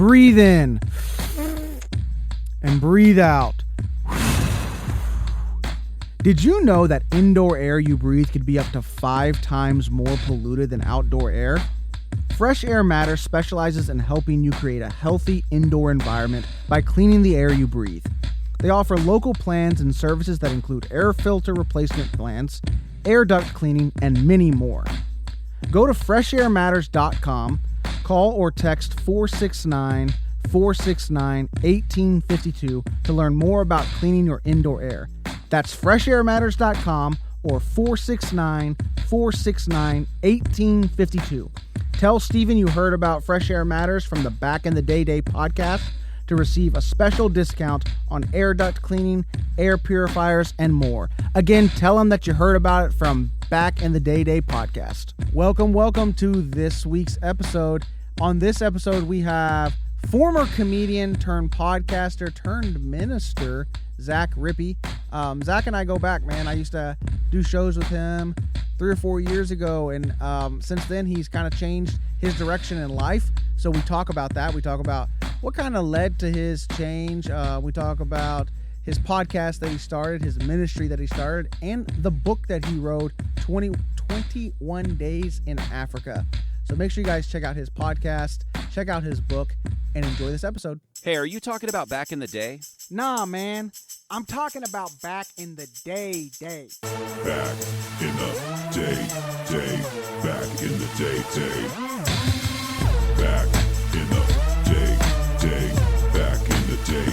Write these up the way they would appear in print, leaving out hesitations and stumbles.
breathe in and breathe out. Did you know that indoor air you breathe could be up to 5 times more polluted than outdoor air? Fresh Air Matters specializes in helping you create a healthy indoor environment by cleaning the air you breathe. They offer local plans and services that include air filter replacement plans, air duct cleaning, and many more. Go to freshairmatters.com, call or text 469-469-1852 to learn more about cleaning your indoor air. That's freshairmatters.com or 469-469-1852. Tell Steven you heard about Fresh Air Matters from the Back in the Day podcast to receive a special discount on air duct cleaning, air purifiers, and more. Again, tell him that you heard about it from Back in the Day podcast. Welcome to this week's episode. On this episode, we have former comedian turned podcaster turned minister, Zach Rippey. Zach and I go back, man. I used to do shows with him 3 or 4 years ago, and since then he's kind of changed his direction in life. So we talk about that. We talk about what kind of led to his change. We talk about his podcast that he started, his ministry that he started, and the book that he wrote, 21 Days in Africa. So make sure you guys check out his podcast, check out his book, and enjoy this episode. Hey, are you talking about back in the day? Nah, man. I'm talking about back in the day. Back in the day. Back in the day. Back in the day. Back in the day.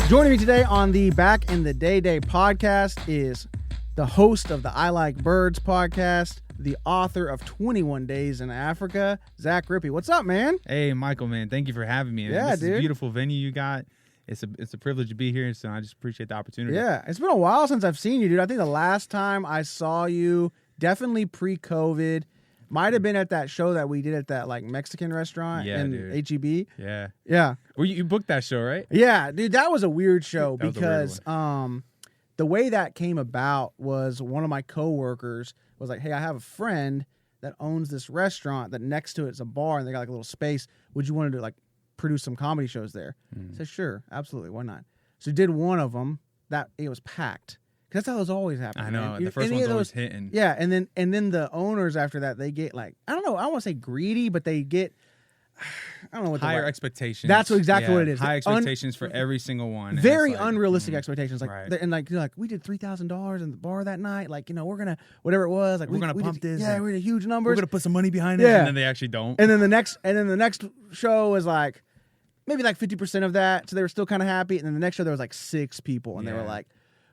Joining me today on the Back in the Day podcast is the host of the I Like Birds podcast, the author of 21 Days in Africa, Zach Rippey. What's up, man? Hey, Michael, man. Thank you for having me. Yeah, this dude. is a beautiful venue you got. It's a privilege to be here, so I just appreciate the opportunity. Yeah, it's been a while since I've seen you, dude. I think the last time I saw you, definitely pre-COVID, might have been at that show that we did at that like Mexican restaurant in dude. HEB. Yeah. Yeah. Well, you booked that show, right? Yeah, dude, that was a weird show That was a because weird the way that came about was one of my coworkers was like, hey, I have a friend that owns this restaurant that next to it's a bar and they got like a little space. Would you want to do like produce some comedy shows there? I said, sure, absolutely, why not? So did one of them that it was packed. Because that's how it's always happening. I know. Man. The first Any one's of always those, hitting. yeah, and then the owners after that, they get like, I don't know, I don't want to say greedy, but they get, I don't know what Higher the expectations. That's exactly what it is. High expectations for every single one. and very it's like, unrealistic expectations. Like, right. and like, you're like, we did $3,000 in the bar that night. Like, you know, we're gonna whatever it was. Like, We're gonna pump did, this Yeah, and we did huge We're numbers. going to put some money behind it, Yeah. and then they actually don't. And then the next show was like maybe like 50% of that. So they were still kind of happy. And then the next show there was like 6 people, and they were Yeah. like,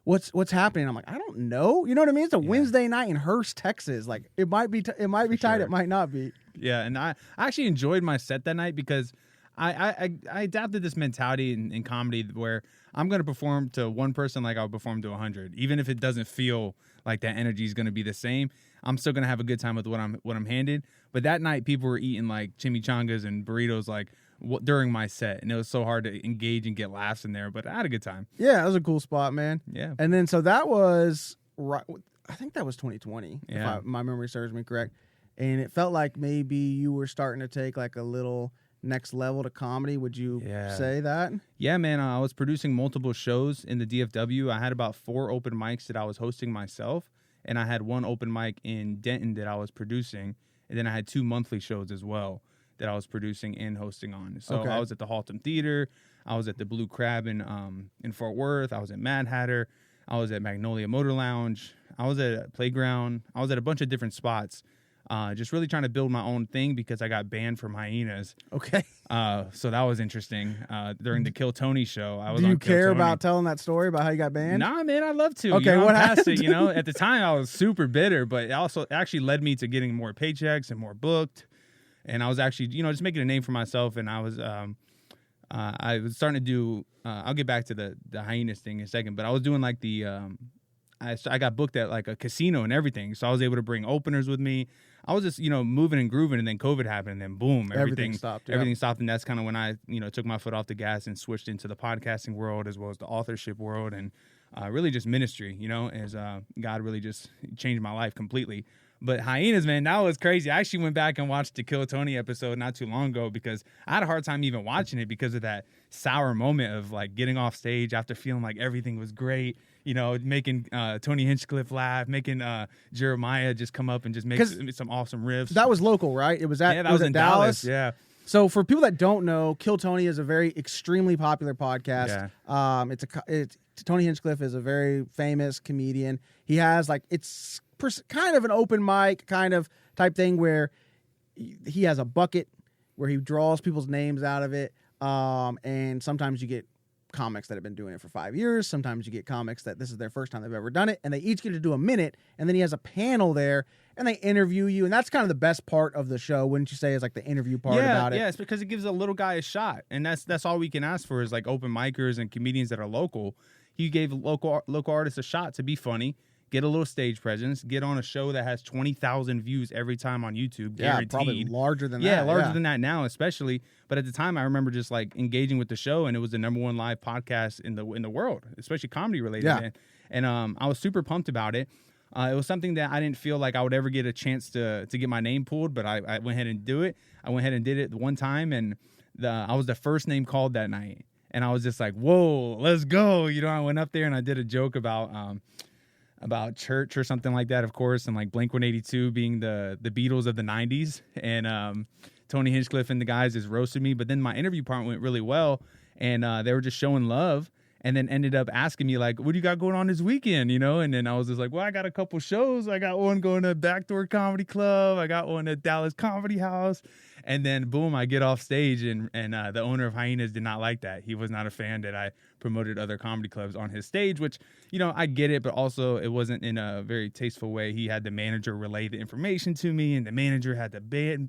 What's happening? I'm like, I don't know. You know what I mean? It's a Wednesday night in Hearst, Texas. Like, it might be tight. sure. It might not be. Yeah, and I actually enjoyed my set that night because I adapted this mentality in comedy where I'm going to perform to one person like I would perform to 100. Even if it doesn't feel like that energy is going to be the same, I'm still going to have a good time with what I'm handed. But that night, people were eating like chimichangas and burritos like during my set, and it was so hard to engage and get laughs in there. But I had a good time. Yeah, that was a cool spot, man. Yeah. And then so that was right. I think that was 2020, Yeah. if my memory serves me correct. And it felt like maybe you were starting to take like a little next level to comedy. Would you say that? Yeah, man. I was producing multiple shows in the DFW. I had about 4 open mics that I was hosting myself, and I had 1 open mic in Denton that I was producing, and then I had 2 monthly shows as well that I was producing and hosting on. So Okay. I was at the Haltom Theater, I was at the Blue Crab in Fort Worth, I was at Mad Hatter, I was at Magnolia Motor Lounge, I was at Playground, I was at a bunch of different spots. Just really trying to build my own thing because I got banned from Hyenas. Okay. So that was interesting. During the Kill Tony show, I was Do you on Kill care Tony. about telling that story about how you got banned? Nah, man, I'd love to. Okay, I'm what past happened? it, you know, at the time I was super bitter, but it also actually led me to getting more paychecks and more booked. And I was actually, just making a name for myself. And I was starting to do. I'll get back to the Hyenas thing in a second, but I was doing like the. I got booked at like a casino and everything, so I was able to bring openers with me. I was just moving and grooving, and then COVID happened, and then boom, everything stopped. Yeah. Everything stopped, and that's kind of when I took my foot off the gas and switched into the podcasting world as well as the authorship world, and really just ministry. As God really just changed my life completely. But hyenas, man, that was crazy. I actually went back and watched the Kill Tony episode not too long ago because I had a hard time even watching it because of that sour moment of like getting off stage after feeling like everything was great. You know, making Tony Hinchcliffe laugh, making Jeremiah just come up and just make some awesome riffs. That was local, right? It was at that was in Dallas. Yeah. So for people that don't know, Kill Tony is a very extremely popular podcast. Yeah. Tony Hinchcliffe is a very famous comedian. He has like kind of an open mic kind of type thing where he has a bucket where he draws people's names out of it. And sometimes you get comics that have been doing it for 5 years. Sometimes you get comics that this is their first time they've ever done it, and they each get to do a minute, and then he has a panel there, and they interview you, and that's kind of the best part of the show, wouldn't you say, is like the interview part about it? Yeah, it's because it gives a little guy a shot, and that's all we can ask for is like open micers and comedians that are local. He gave local artists a shot to be funny, get a little stage presence, get on a show that has 20,000 views every time on YouTube, guaranteed. Yeah, probably larger than that. Yeah, larger than that now, especially. But at the time, I remember just like engaging with the show, and it was the #1 live podcast in the world, especially comedy related. Yeah. And I was super pumped about it. It was something that I didn't feel like I would ever get a chance to get my name pulled, but I went ahead and do it. I went ahead and did it the one time, and I was the first name called that night. And I was just like, whoa, let's go. You know, I went up there and I did a joke about church or something like that, of course, and like Blink-182 being the Beatles of the 90s. And Tony Hinchcliffe and the guys just roasted me. But then my interview part went really well, and they were just showing love. And then ended up asking me, like, what do you got going on this weekend, you know? And then I was just like, well, I got a couple shows. I got one going to Backdoor Comedy Club. I got one at Dallas Comedy House. And then, boom, I get off stage, and the owner of Hyenas did not like that. He was not a fan that I promoted other comedy clubs on his stage, which, you know, I get it, but also it wasn't in a very tasteful way. He had the manager relay the information to me, and the manager had to ban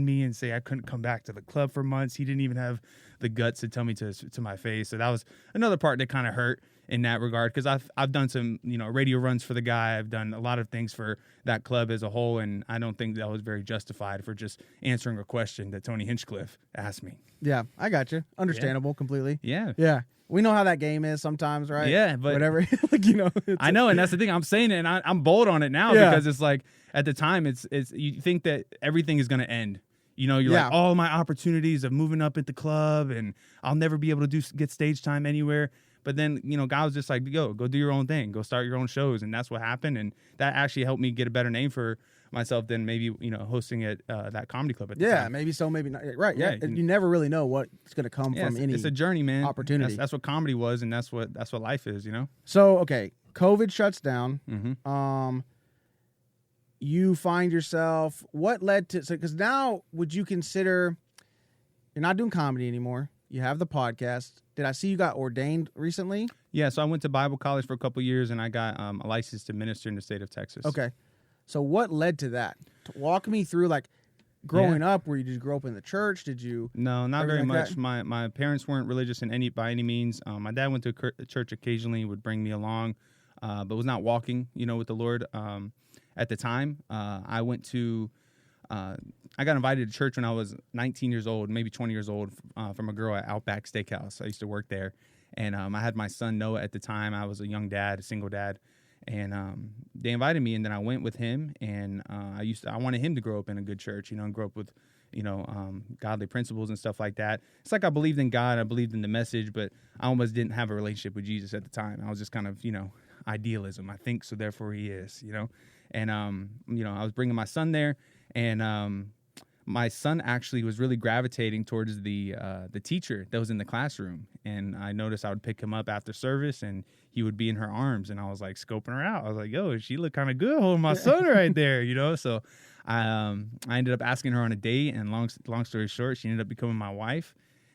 me and say I couldn't come back to the club for months. He didn't even have the guts to tell me to my face. So that was another part that kind of hurt in that regard, because I've done some, you know, radio runs for the guy. I've done a lot of things for that club as a whole, and I don't think that was very justified for just answering a question that Tony Hinchcliffe asked me. Yeah, I got you. Understandable, completely. Yeah. Yeah. We know how that game is sometimes, right? Yeah, but whatever. Like, you know, I know, and that's the thing. I'm saying it, and I'm bold on it now because it's like at the time, it's you think that everything is going to end. You know, you're like, all my opportunities of moving up at the club, and I'll never be able to get stage time anywhere. But then, you know, God was just like, go do your own thing. Go start your own shows. And that's what happened. And that actually helped me get a better name for myself than maybe, you know, hosting at that comedy club at the time. Maybe so, maybe not. Right, yeah. You never really know what's going to come from any it's a journey, man. Opportunity. That's what comedy was, and that's what life is, you know? So, okay, COVID shuts down. Mm-hmm. You find yourself, what led to, because now would you consider, you're not doing comedy anymore. You have the podcast. Did I see you got ordained recently? Yeah, so I went to Bible college for a couple years, and I got a license to minister in the state of Texas. Okay. So what led to that? Walk me through, like, growing up. Did you grow up in the church? Did you? No, not very like much. My parents weren't religious by any means. My dad went to church occasionally, would bring me along, but was not walking, you know, with the Lord. At the time, I got invited to church when I was 19 years old, maybe 20 years old, from a girl at Outback Steakhouse. I used to work there, and I had my son Noah at the time. I was a young dad, a single dad, and they invited me, and then I went with him. And I wanted him to grow up in a good church, you know, and grow up with, you know, godly principles and stuff like that. It's like I believed in God, I believed in the message, but I almost didn't have a relationship with Jesus at the time. I was just kind of, you know, idealism. I think so, therefore he is, you know. And, you know, I was bringing my son there, and my son actually was really gravitating towards the teacher that was in the classroom. And I noticed I would pick him up after service, and he would be in her arms. And I was like scoping her out. I was like, yo, she looked kind of good holding my son right there, you know? So I ended up asking her on a date, and long story short, she ended up becoming my wife.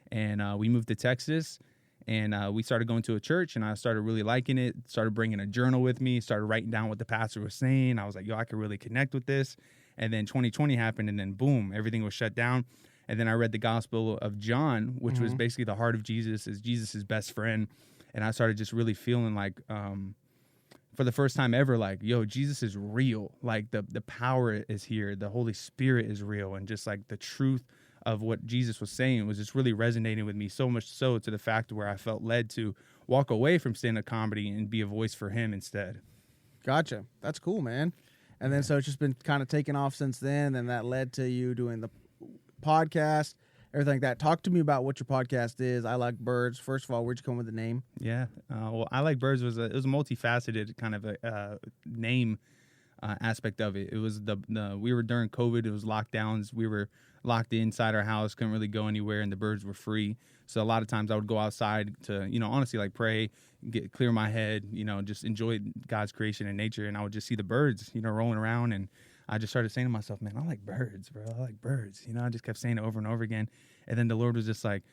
And we moved to Texas. And we started going to a church, and I started really liking it, started bringing a journal with me, started writing down what the pastor was saying. I was like, yo, I could really connect with this. And then 2020 happened, and then boom, everything was shut down. And then I read the Gospel of John, which was basically the heart of Jesus, is Jesus' best friend. And I started just really feeling like, for the first time ever, like, yo, Jesus is real. Like the power is here. The Holy Spirit is real. And just like the truth of what Jesus was saying was just really resonating with me, so much so to the fact where I felt led to walk away from stand-up comedy and be a voice for him instead. Gotcha. That's cool, man. And then so it's just been kind of taken off since then, and that led to you doing the podcast, everything like that. Talk to me about what your podcast is. I Like Birds. First of all, where'd you come with the name? Yeah. Well, I Like Birds was a multifaceted kind of a name aspect of it. It was we were during COVID. It was lockdowns. We were locked inside our house, couldn't really go anywhere, and the birds were free. So a lot of times I would go outside to, honestly, like pray, clear my head, just enjoy God's creation and nature. And I would just see the birds, rolling around. And I just started saying to myself, man, I like birds, bro. I like birds. I just kept saying it over and over again. And then the Lord was just like,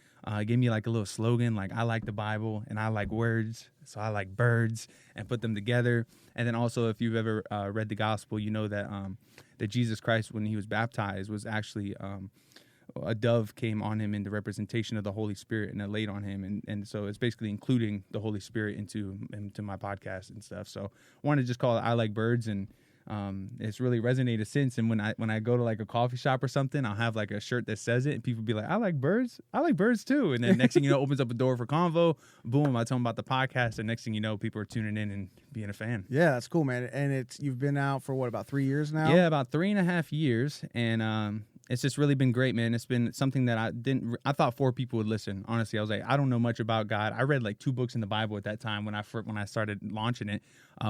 gave me like a little slogan, like I like the Bible and I like words. So I like birds, and put them together. And then also, if you've ever read the gospel, you know that that Jesus Christ, when he was baptized, was actually a dove came on him in the representation of the Holy Spirit, and it laid on him. And so it's basically including the Holy Spirit into my podcast and stuff. So I wanted to just call it I Like Birds, and it's really resonated since. And when I go to like a coffee shop or something, I'll have like a shirt that says it, and people be like, I like birds too. And then next thing you know, opens up a door for convo. Boom, I tell them about the podcast, and next thing you know, people are tuning in and being a fan. Yeah, that's cool, man. And you've been out for what, about 3 years now? Yeah, about 3.5 years. And it's just really been great, man. It's been something that I thought 4 people would listen. Honestly, I was like, I don't know much about God. I read like 2 books in the Bible at that time when I started launching it.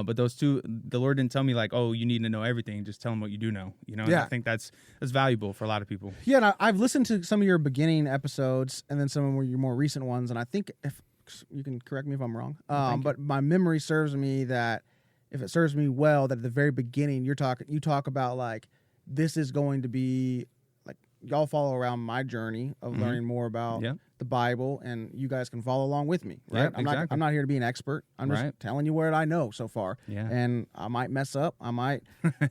But those 2, the Lord didn't tell me like, oh, you need to know everything. Just tell them what you do know. And I think that's valuable for a lot of people. Yeah, and I've listened to some of your beginning episodes and then some of your more recent ones, and I think, if you can correct me if I'm wrong, but my memory serves me that, if it serves me well, that at the very beginning you talk about like, this is going to be like, y'all follow around my journey of learning more about the Bible, and you guys can follow along with me, right? Exactly. I'm not here to be an expert. I'm just telling you what I know so far. Yeah. And I might mess up. I might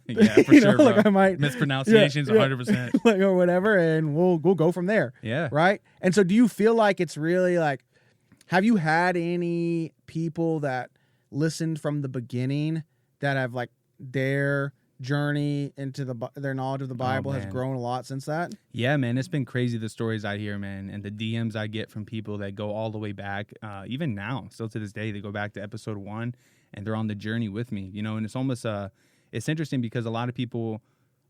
yeah, for sure, bro. Like I might mispronunciations 100%. like, or whatever, and we'll go from there. Yeah. Right? And so do you feel like it's really like, have you had any people that listened from the beginning that have like their journey into their knowledge of the Bible has grown a lot since that? Yeah, man, it's been crazy, the stories I hear, man, and the DMs I get from people that go all the way back, even now, still to this day, they go back to episode 1 and they're on the journey with me, and it's almost it's interesting because a lot of people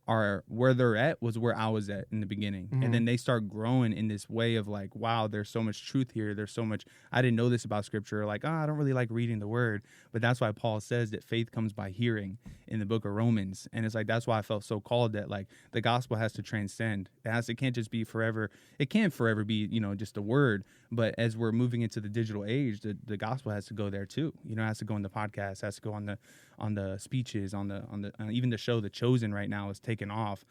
are where they're at was where I was at in the beginning. Mm-hmm. And then they start growing in this way of like, wow, there's so much truth here. There's so much, I didn't know this about scripture. Like, I don't really like reading the word, but that's why Paul says that faith comes by hearing in the book of Romans. And it's like, that's why I felt so called that like the gospel has to transcend. It can't just be forever. It can forever be, just a word, but as we're moving into the digital age, the gospel has to go there too. It has to go in the podcast, has to go on the speeches, on the even the show The Chosen right now is taken off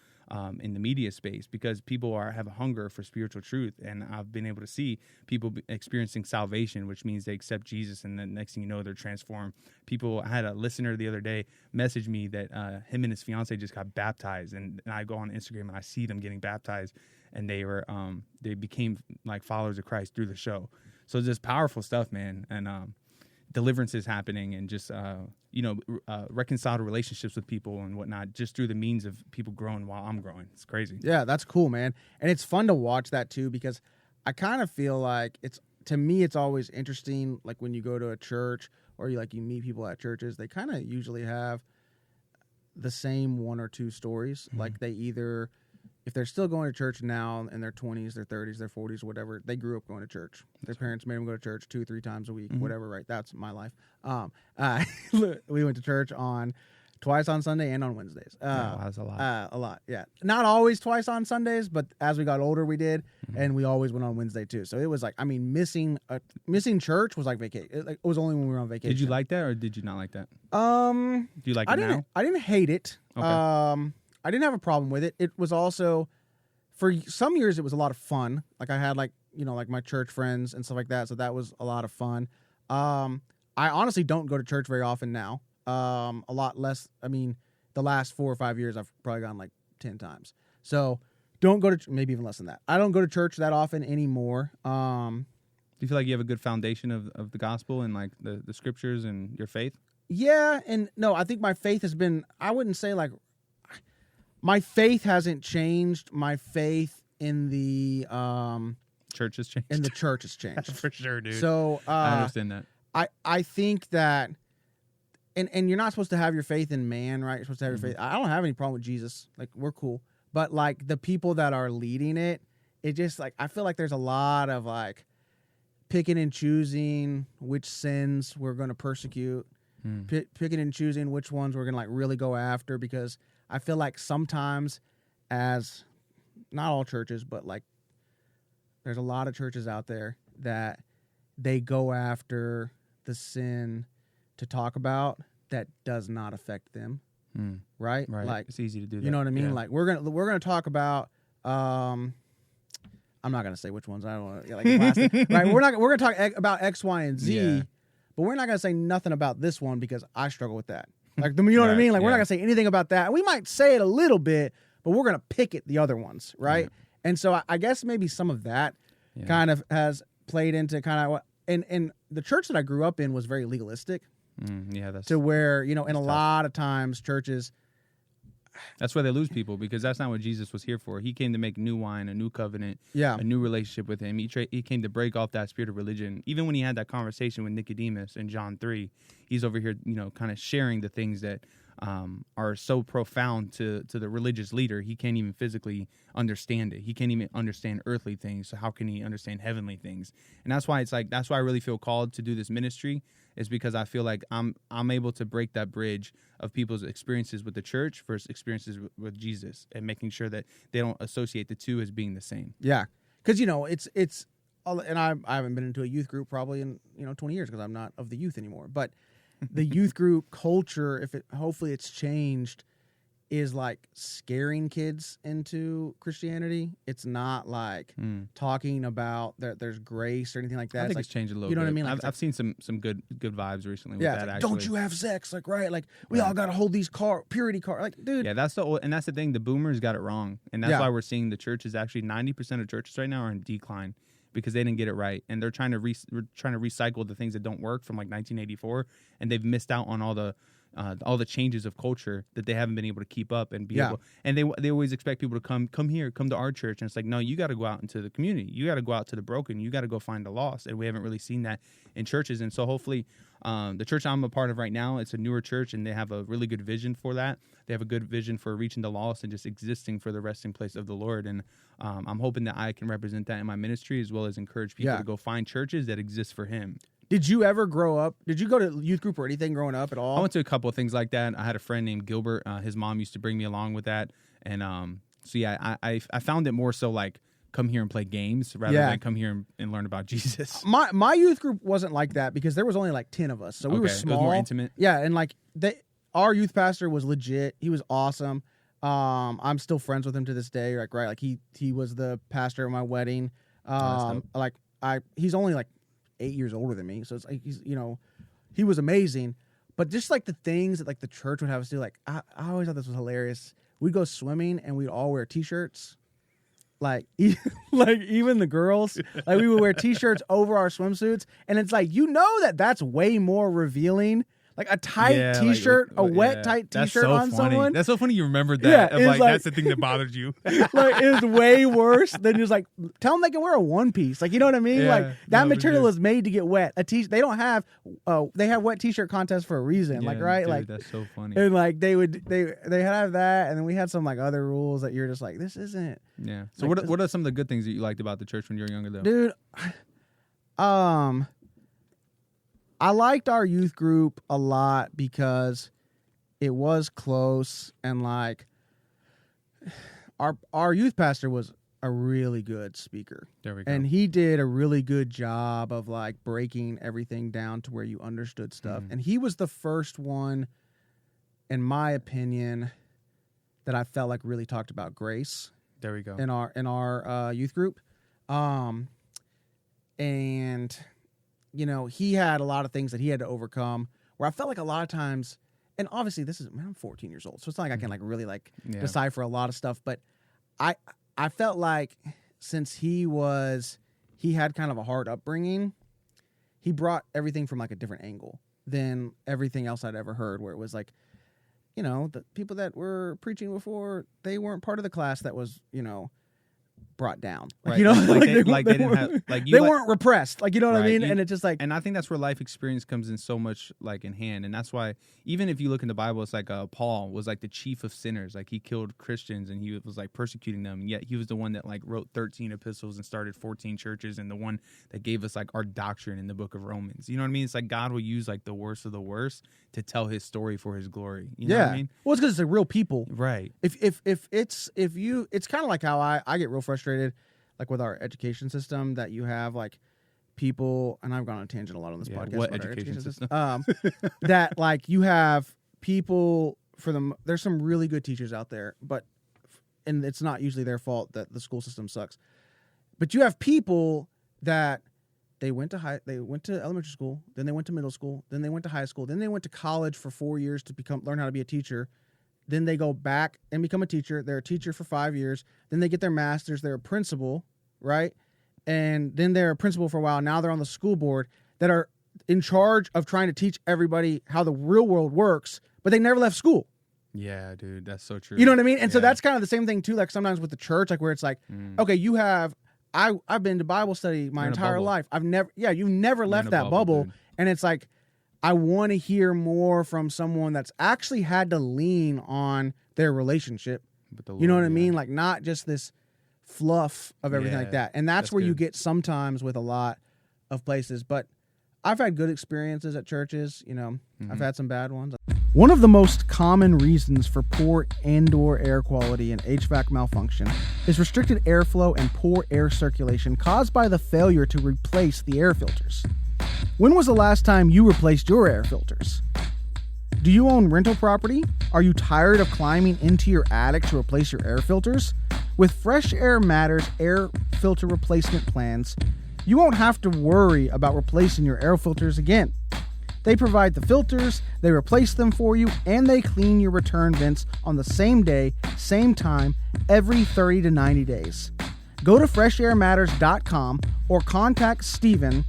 in the media space because people have a hunger for spiritual truth, and I've been able to see people experiencing salvation, which means they accept Jesus, and then next thing you know, they're transformed. I had a listener the other day message me that him and his fiance just got baptized, and I go on Instagram and I see them getting baptized, and they became like followers of Christ through the show. So it's just powerful stuff, man, and deliverance is happening, and just reconciled relationships with people and whatnot, just through the means of people growing while I'm growing. It's crazy. Yeah, that's cool, man. And it's fun to watch that too, because I kind of feel like to me it's always interesting, like when you go to a church or you meet people at churches, they kind of usually have the same 1 or 2 stories. Mm-hmm. Like they either, if they're still going to church now in their 20s, their 30s, their 40s, whatever, they grew up going to church. Their parents made them go to church 2-3 times a week, whatever, right? That's my life. We went to church twice on Sunday and on Wednesdays. That's a lot. A lot, yeah. Not always twice on Sundays, but as we got older, we did, and we always went on Wednesday too. So it was like, missing church was like vacation. It was only when we were on vacation. Did you like that, or did you not like that? Do you like it now? I didn't hate it. Okay. I didn't have a problem with it. It was also, for some years, it was a lot of fun. Like I had like my church friends and stuff like that. So that was a lot of fun. I honestly don't go to church very often now. A lot less. The last 4 or 5 years, I've probably gone like 10 times. So don't go to, maybe even less than that. I don't go to church that often anymore. Do you feel like you have a good foundation of the gospel and like the scriptures and your faith? Yeah. And no, I think my faith has been, I wouldn't say like, my faith hasn't changed. My faith in the church has changed. In the church has changed. For sure, dude. So I understand that. I think that and you're not supposed to have your faith in man, right? You're supposed to have your faith. I don't have any problem with Jesus. Like, we're cool. But like the people that are leading it, it just like, I feel like there's a lot of like picking and choosing which sins we're going to persecute, picking and choosing which ones we're going to like really go after, because I feel like sometimes, as not all churches, but like there's a lot of churches out there that they go after the sin to talk about that does not affect them. Right? Like, it's easy to do that. You know what I mean? Yeah. Like, we're gonna talk about I'm not gonna say which ones. I don't want to, like, the plastic. Right? We're gonna talk about X, Y, and Z, but we're not gonna say nothing about this one because I struggle with that. Like, you know what I mean? Like, we're not gonna say anything about that. We might say it a little bit, but we're gonna pick it the other ones, right? And so I guess maybe some of that kind of has played into kind of what. And the church that I grew up in was very legalistic. That's to where, you know, and a lot of times churches. That's where they lose people, because that's not what Jesus was here for. He came to make new wine, a new covenant, a new relationship with him. He came to break off that spirit of religion. Even when he had that conversation with Nicodemus in John 3, he's over here, you know, kind of sharing the things that are so profound to the religious leader. He can't even physically understand it. He can't even understand earthly things. So how can he understand heavenly things? And that's why that's why I really feel called to do this ministry, is because I feel like I'm able to break that bridge of people's experiences with the church versus experiences with Jesus, and making sure that they don't associate the two as being the same. Yeah. Because, you know, it's and I haven't been into a youth group probably in, 20 years, because I'm not of the youth anymore. But the youth group culture, hopefully it's changed, is like scaring kids into Christianity. It's not like talking about there's grace or anything like that. I think it's changed a little bit. You know what I mean? Like, I've seen some good vibes recently with that, like, actually. don't you have sex? Like, right? Like, we all got to hold these purity cards. Like, dude. Yeah, that's the thing. The boomers got it wrong. And that's why we're seeing the churches, actually 90% of churches right now are in decline, because they didn't get it right, and they're trying to recycle the things that don't work from like 1984, and they've missed out on all the changes of culture that they haven't been able to keep up and be able. And they always expect people to come to our church, and it's like, no, you got to go out into the community, you got to go out to the broken, you got to go find the lost, and we haven't really seen that in churches. And so hopefully, the church I'm a part of right now, it's a newer church, and they have a really good vision for that. They have a good vision for reaching the lost and just existing for the resting place of the Lord. And I'm hoping that I can represent that in my ministry, as well as encourage people to go find churches that exist for Him. Did you ever grow up? Did you go to youth group or anything growing up at all? I went to a couple of things like that. I had a friend named Gilbert. His mom used to bring me along with that. And so, yeah, I found it more so like, come here and play games rather than come here and learn about Jesus. My youth group wasn't like that, because there was only like 10 of us. So we were small. It was more intimate. Yeah, and like our youth pastor was legit. He was awesome. I'm still friends with him to this day. Like, right, like he was the pastor at my wedding. He's only like 8 years older than me, so it's like he was amazing. But just like the things that like the church would have us do, like I always thought this was hilarious. We'd go swimming and we'd all wear t-shirts. Like, like even the girls, like we would wear t-shirts over our swimsuits, and it's like, that's way more revealing. Like a tight t-shirt, wet tight t-shirt on someone. That's so funny you remembered that. Yeah, that's the thing that bothered you. Like, it was way worse than just like, tell them they can wear a one piece. Like, you know what I mean? Yeah, like that material is made to get wet. They don't have, they have wet t-shirt contests for a reason. Yeah, like, right? Dude, like, that's so funny. And like they have that, and then we had some like other rules that you're just like, this isn't. Yeah. So like, what are some of the good things that you liked about the church when you were younger, though? Dude, I liked our youth group a lot because it was close, and like our youth pastor was a really good speaker. There we go. And he did a really good job of like breaking everything down to where you understood stuff. And he was the first one, in my opinion, that I felt like really talked about grace. There we go. In our youth group. And he had a lot of things that he had to overcome, where I felt like a lot of times, and obviously I'm 14 years old, so it's not like I can like really like decipher a lot of stuff, but I felt like since he had kind of a hard upbringing, he brought everything from like a different angle than everything else I'd ever heard, where it was like, the people that were preaching before, they weren't part of the class that was, brought down. Right. You know, Like they didn't have like you they like- weren't repressed. Like, you know what I Right. mean? And it's just like, And I think that's where life experience comes in so much like in hand. And that's why even if you look in the Bible, it's like Paul was like the chief of sinners. Like he killed Christians and he was like persecuting them. And yet he was the one that like wrote 13 epistles and started 14 churches and the one that gave us like our doctrine in the book of Romans. You know what I mean? It's like God will use like the worst of the worst to tell his story for his glory. You know what I mean? Well, it's because it's like real people. Right. It's kind of like how I get real frustrated, like with our education system, that you have like people, and I've gone on a tangent a lot on this podcast. What about our education system? That like you have people for them. There's some really good teachers out there, and it's not usually their fault that the school system sucks. But you have people that they went to elementary school, then they went to middle school, then they went to high school, then they went to college for 4 years to learn how to be a teacher. Then they go back and become a teacher. They're a teacher for 5 years. Then they get their master's. They're a principal, right? And then they're a principal for a while. Now they're on the school board that are in charge of trying to teach everybody how the real world works, but they never left school. Yeah, dude, that's so true. You know what I mean? And so Yeah. that's kind of the same thing too, like sometimes with the church, like where it's like, okay, I've been to Bible study my You're in a entire bubble. life. You've never left in a that bubble. dude. And it's like, I want to hear more from someone that's actually had to lean on their relationship. But the You know Lord, what I yeah. mean? Like not just this fluff of everything like Yeah, that. And that's where you good. get sometimes with a lot of places. But I've had good experiences at churches. You know, I've had some bad ones. One of the most common reasons for poor indoor air quality and HVAC malfunction is restricted airflow and poor air circulation caused by the failure to replace the air filters. When was the last time you replaced your air filters? Do you own rental property? Are you tired of climbing into your attic to replace your air filters? With Fresh Air Matters air filter replacement plans, you won't have to worry about replacing your air filters again. They provide the filters, they replace them for you, and they clean your return vents on the same day, same time, every 30 to 90 days. Go to freshairmatters.com or contact Steven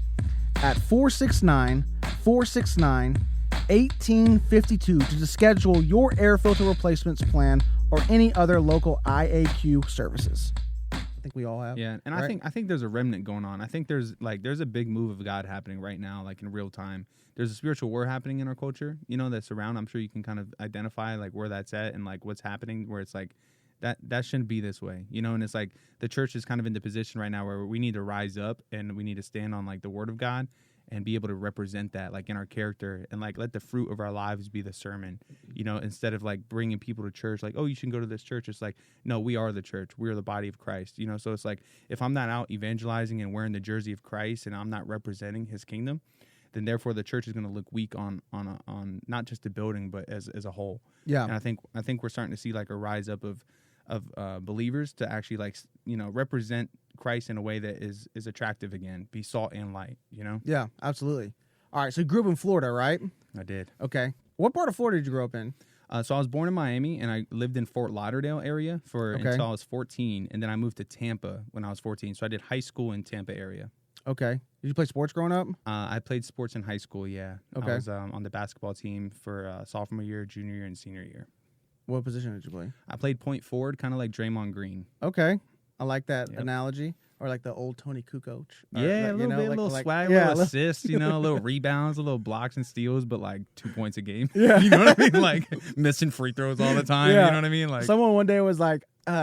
at 469-469-1852 to schedule your air filter replacements plan or any other local IAQ services. I think we all have. Yeah, and right? I think there's a remnant going on. I think there's a big move of God happening right now, like in real time. There's a spiritual war happening in our culture, you know, that's around. I'm sure you can kind of identify like where that's at and like what's happening, where it's like that shouldn't be this way, you know. And it's like the church is kind of in the position right now where we need to rise up and we need to stand on like the word of God and be able to represent that like in our character and like let the fruit of our lives be the sermon, you know, instead of like bringing people to church like, oh, you should go to this church. It's like, no, we are the church. We are the body of Christ, you know. So it's like if I'm not out evangelizing and wearing the jersey of Christ and I'm not representing his kingdom, then therefore the church is going to look weak on not just the building but as a whole. Yeah. And I think we're starting to see like a rise up of believers to actually like, you know, represent Christ in a way that is attractive again, be salt and light, you know? Yeah, absolutely. All right, so you grew up in Florida, right? I did. Okay. What part of Florida did you grow up in? So I was born in Miami and I lived in Fort Lauderdale area until I was 14. And then I moved to Tampa when I was 14. So I did high school in Tampa area. Okay. Did you play sports growing up? I played sports in high school, yeah. Okay. I was on the basketball team for sophomore year, junior year, and senior year. What position did you play? I played point forward, kind of like Draymond Green. Okay. I like that Yep. analogy. Or like the old Tony Kukoc. Or Yeah, like, a little bit, a little swag, a yeah, little assists, you know, a little rebounds, a little blocks and steals, but like 2 points a game. Yeah. You know what I mean? Like missing free throws all the time. Yeah. You know what I mean? Like Someone one day was like, we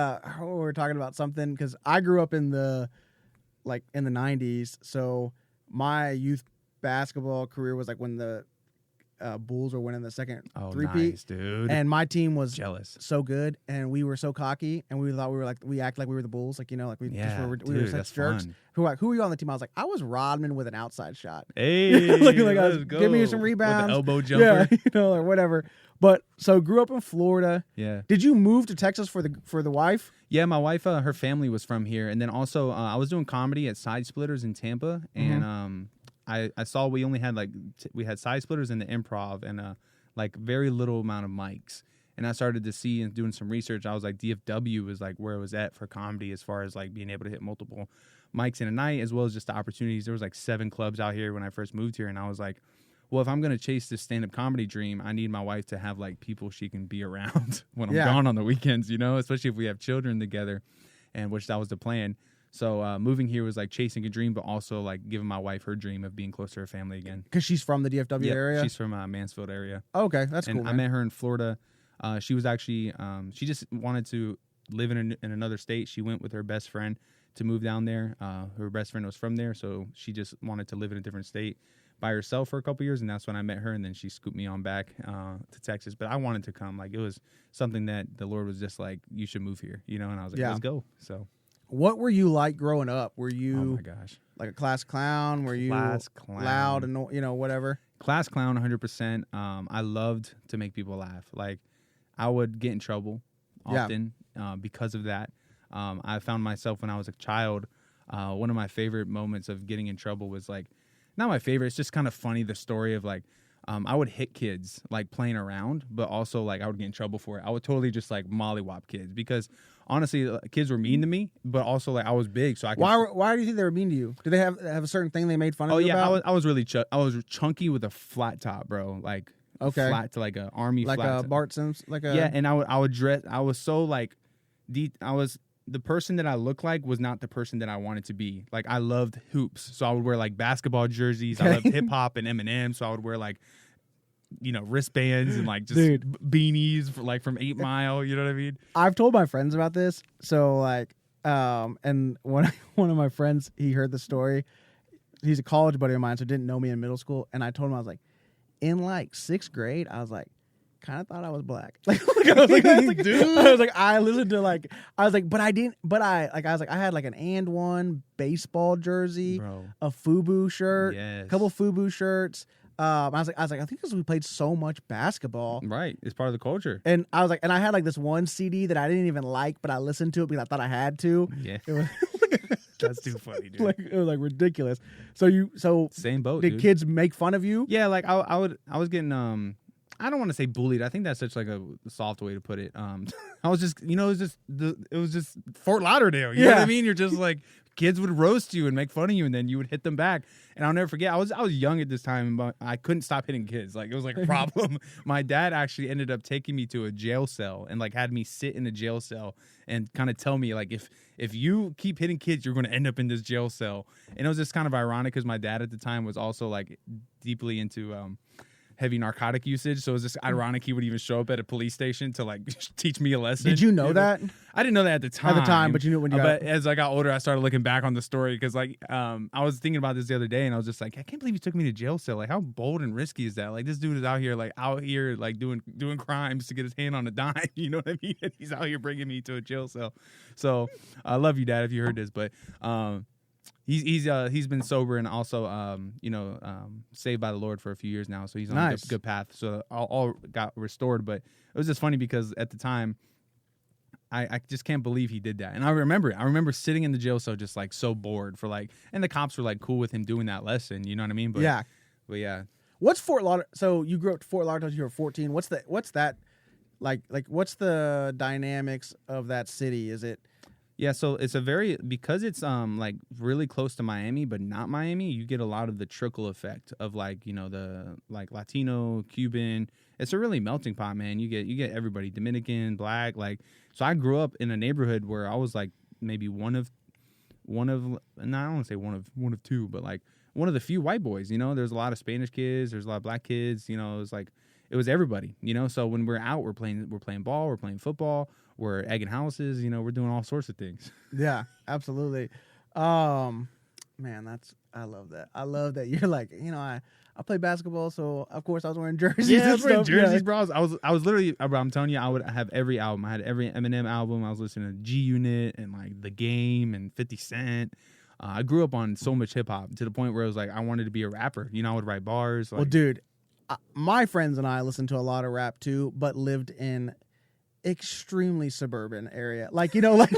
were talking about something because I grew up in the 90s. So my youth basketball career was like when the Bulls were winning the second three-peat. nice, dude. And my team was Jealous. so good, and we were so cocky, and we thought we acted like we were the Bulls, like, you know, like we Yeah, we were dude, such that's jerks. fun. Who were you on the team? I was like, I was Rodman with an outside shot. Hey, Like, I was, let's go. give me some With rebounds, the elbow jumper. yeah, you know, or whatever. But so grew up in Florida. Yeah. Did you move to Texas for the wife? Yeah, my wife, her family was from here, and then also I was doing comedy at Side Splitters in Tampa, and I saw we only had we had Side Splitters in the Improv and like very little amount of mics, and I started to see and doing some research. I was like, DFW was like where it was at for comedy as far as like being able to hit multiple mics in a night, as well as just the opportunities. There was like 7 clubs out here when I first moved here, and I was like, well, if I'm going to chase this stand-up comedy dream, I need my wife to have, like, people she can be around when I'm gone on the weekends, you know, especially if we have children together. and which that was the plan. So moving here was like chasing a dream, but also like giving my wife her dream of being closer to her family again. Because she's from the DFW Yep, area? she's from Mansfield area. Okay, that's and cool, I man. met her in Florida. She was actually, she just wanted to live in another state. She went with her best friend to move down there. Her best friend was from there, so she just wanted to live in a different state by herself for a couple years, and that's when I met her, and then she scooped me on back to Texas. But I wanted to come. Like, it was something that the Lord was just like, you should move here, you know? And I was like, let's go. So what were you like growing up? Were you oh my gosh, like a class clown? Were you Class clown. loud and, you know, whatever? Class clown 100%. I loved to make people laugh. Like, I would get in trouble often because of that. I found myself when I was a child, one of my favorite moments of getting in trouble was like, not my favorite, it's just kind of funny, the story of like, I would hit kids like playing around, but also like I would get in trouble for it. I would totally just like mollywop kids because honestly, kids were mean to me, but also like I was big, so I could. Why do you think they were mean to you? Did they have a certain thing they made fun of you about? I was really I was chunky with a flat top, bro. Like flat to like a army like flat a top. Bart Simpson, like a Yeah, and I would dress. I was so like, I was the person that I looked like was not the person that I wanted to be. Like, I loved hoops, so I would wear like basketball jerseys. I loved hip hop and Eminem, so I would wear like, you know, wristbands and like just beanies for, like from 8 Mile. You know what I mean? I've told my friends about this. So like, and one of my friends, he heard the story. He's a college buddy of mine, so didn't know me in middle school. And I told him, I was like, in like 6th grade, I was like, kind of thought I was black. Like I was like, dude. I was like, I listened to like, I was like, but I didn't, but I was like, I had like an and one baseball jersey, Bro. a FUBU shirt, Yes. a couple FUBU shirts. I was like, I think because we played so much basketball. Right. It's part of the culture. And I was like, and I had like this one CD that I didn't even like, but I listened to it because I thought I had to. Yeah. It was, That's too funny, dude. like, it was like ridiculous. So Same boat, did dude. kids make fun of you? Yeah, like I was getting I don't want to say bullied. I think that's such like a soft way to put it. I was just, you know, it was just Fort Lauderdale. You know what I mean? You're just like, kids would roast you and make fun of you, and then you would hit them back. And I'll never forget. I was young at this time, but I couldn't stop hitting kids. Like, it was like a problem. My dad actually ended up taking me to a jail cell and like had me sit in a jail cell and kind of tell me like, if you keep hitting kids, you're going to end up in this jail cell. And it was just kind of ironic because my dad at the time was also like deeply into heavy narcotic usage, so it was just ironic he would even show up at a police station to like teach me a lesson. Did you know that? I didn't know that at the time. But you knew when you But as I got older, I started looking back on the story because like I was thinking about this the other day, and I was just like, I can't believe he took me to jail cell. Like, how bold and risky is that? Like, this dude is out here like doing crimes to get his hand on a dime. You know what I mean? And he's out here bringing me to a jail cell. So I love you, Dad, if you heard this, but. He's been sober and also saved by the Lord for a few years now, so he's on a good path. So all got restored, but it was just funny because at the time, I just can't believe he did that. And I remember sitting in the jail cell just like so bored for like, and the cops were like cool with him doing that lesson. You know what I mean? But yeah. What's Fort Lauderdale? So you grew up to Fort Lauderdale until you were 14. What's that like? What's the dynamics of that city? Is it? Yeah, so it's because it's like really close to Miami, but not Miami. You get a lot of the trickle effect of like, you know, the like Latino, Cuban. It's a really melting pot, man. You get everybody, Dominican, Black. Like, so I grew up in a neighborhood where I was like maybe one of, no, I don't want to say one of two, but like one of the few white boys. You know, there's a lot of Spanish kids, there's a lot of Black kids. You know, it was everybody. You know, so when we're out, we're playing ball, we're playing football. We're egging houses, you know, we're doing all sorts of things. Yeah, absolutely. Man, I love that. I love that you're like, you know, I play basketball, so of course I was wearing jerseys. Yeah, I was wearing jerseys, bro. I was literally, I'm telling you, I would have every album. I had every Eminem album. I was listening to G Unit and like The Game and 50 Cent. I grew up on so much hip hop to the point where it was like I wanted to be a rapper. You know, I would write bars. Like, well, dude, my friends and I listened to a lot of rap too, but lived in extremely suburban area, like, you know, like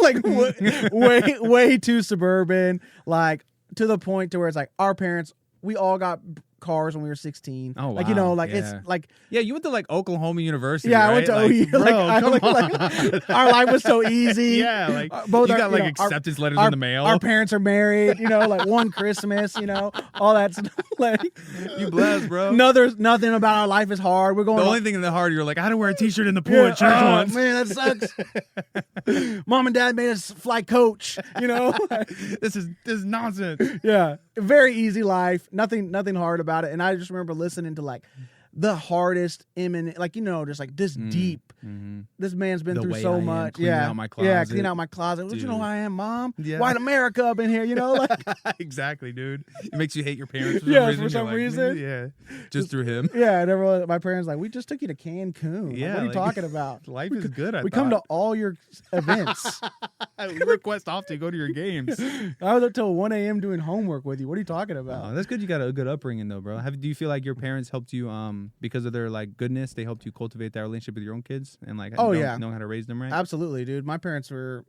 way too suburban, like to the point to where it's like our parents, we all got cars when we were 16. Oh, Like, you know, wow. like Yeah. it's like, Yeah, you went to like Oklahoma University. yeah, I right? went to like, OU. bro, Our life was so easy. Yeah, like Both you our- got like know, acceptance letters our, in the mail. Our parents are married, you know, like one Christmas, you know, all that stuff. Like, You blessed, bro. nothing about our life is hard. We're going. The only thing in the heart, you're like, I had to wear a T-shirt in the pool Yeah, at church oh, once. man, that sucks. Mom and Dad made us fly coach, you know. This is nonsense. Yeah, very easy life. Nothing hard about it. And I just remember listening to like the hardest imminent, like, you know, just like this deep. Mm-hmm. This man's been The through way so I am, much. cleaning Yeah, out my yeah, closet. clean out my closet. Don't you know Dude. who I am, Mom? Yeah. White America up in here, you know. Like, Exactly, dude. It makes you hate your parents for Yeah, some reason. for some You're like, reason. Yeah, just through him. yeah, and everyone, my parents like, we just took you to Cancun. Like, Yeah, what are you like, talking about? Life is good. We come to all your events. We request off to go to your games. I was up till 1 a.m. doing homework with you. What are you talking about? Oh, that's good. You got a good upbringing though, bro. Do you feel like your parents helped you because of their like goodness? They helped you cultivate that relationship with your own kids and like knowing how to raise them right. Absolutely, dude. My parents were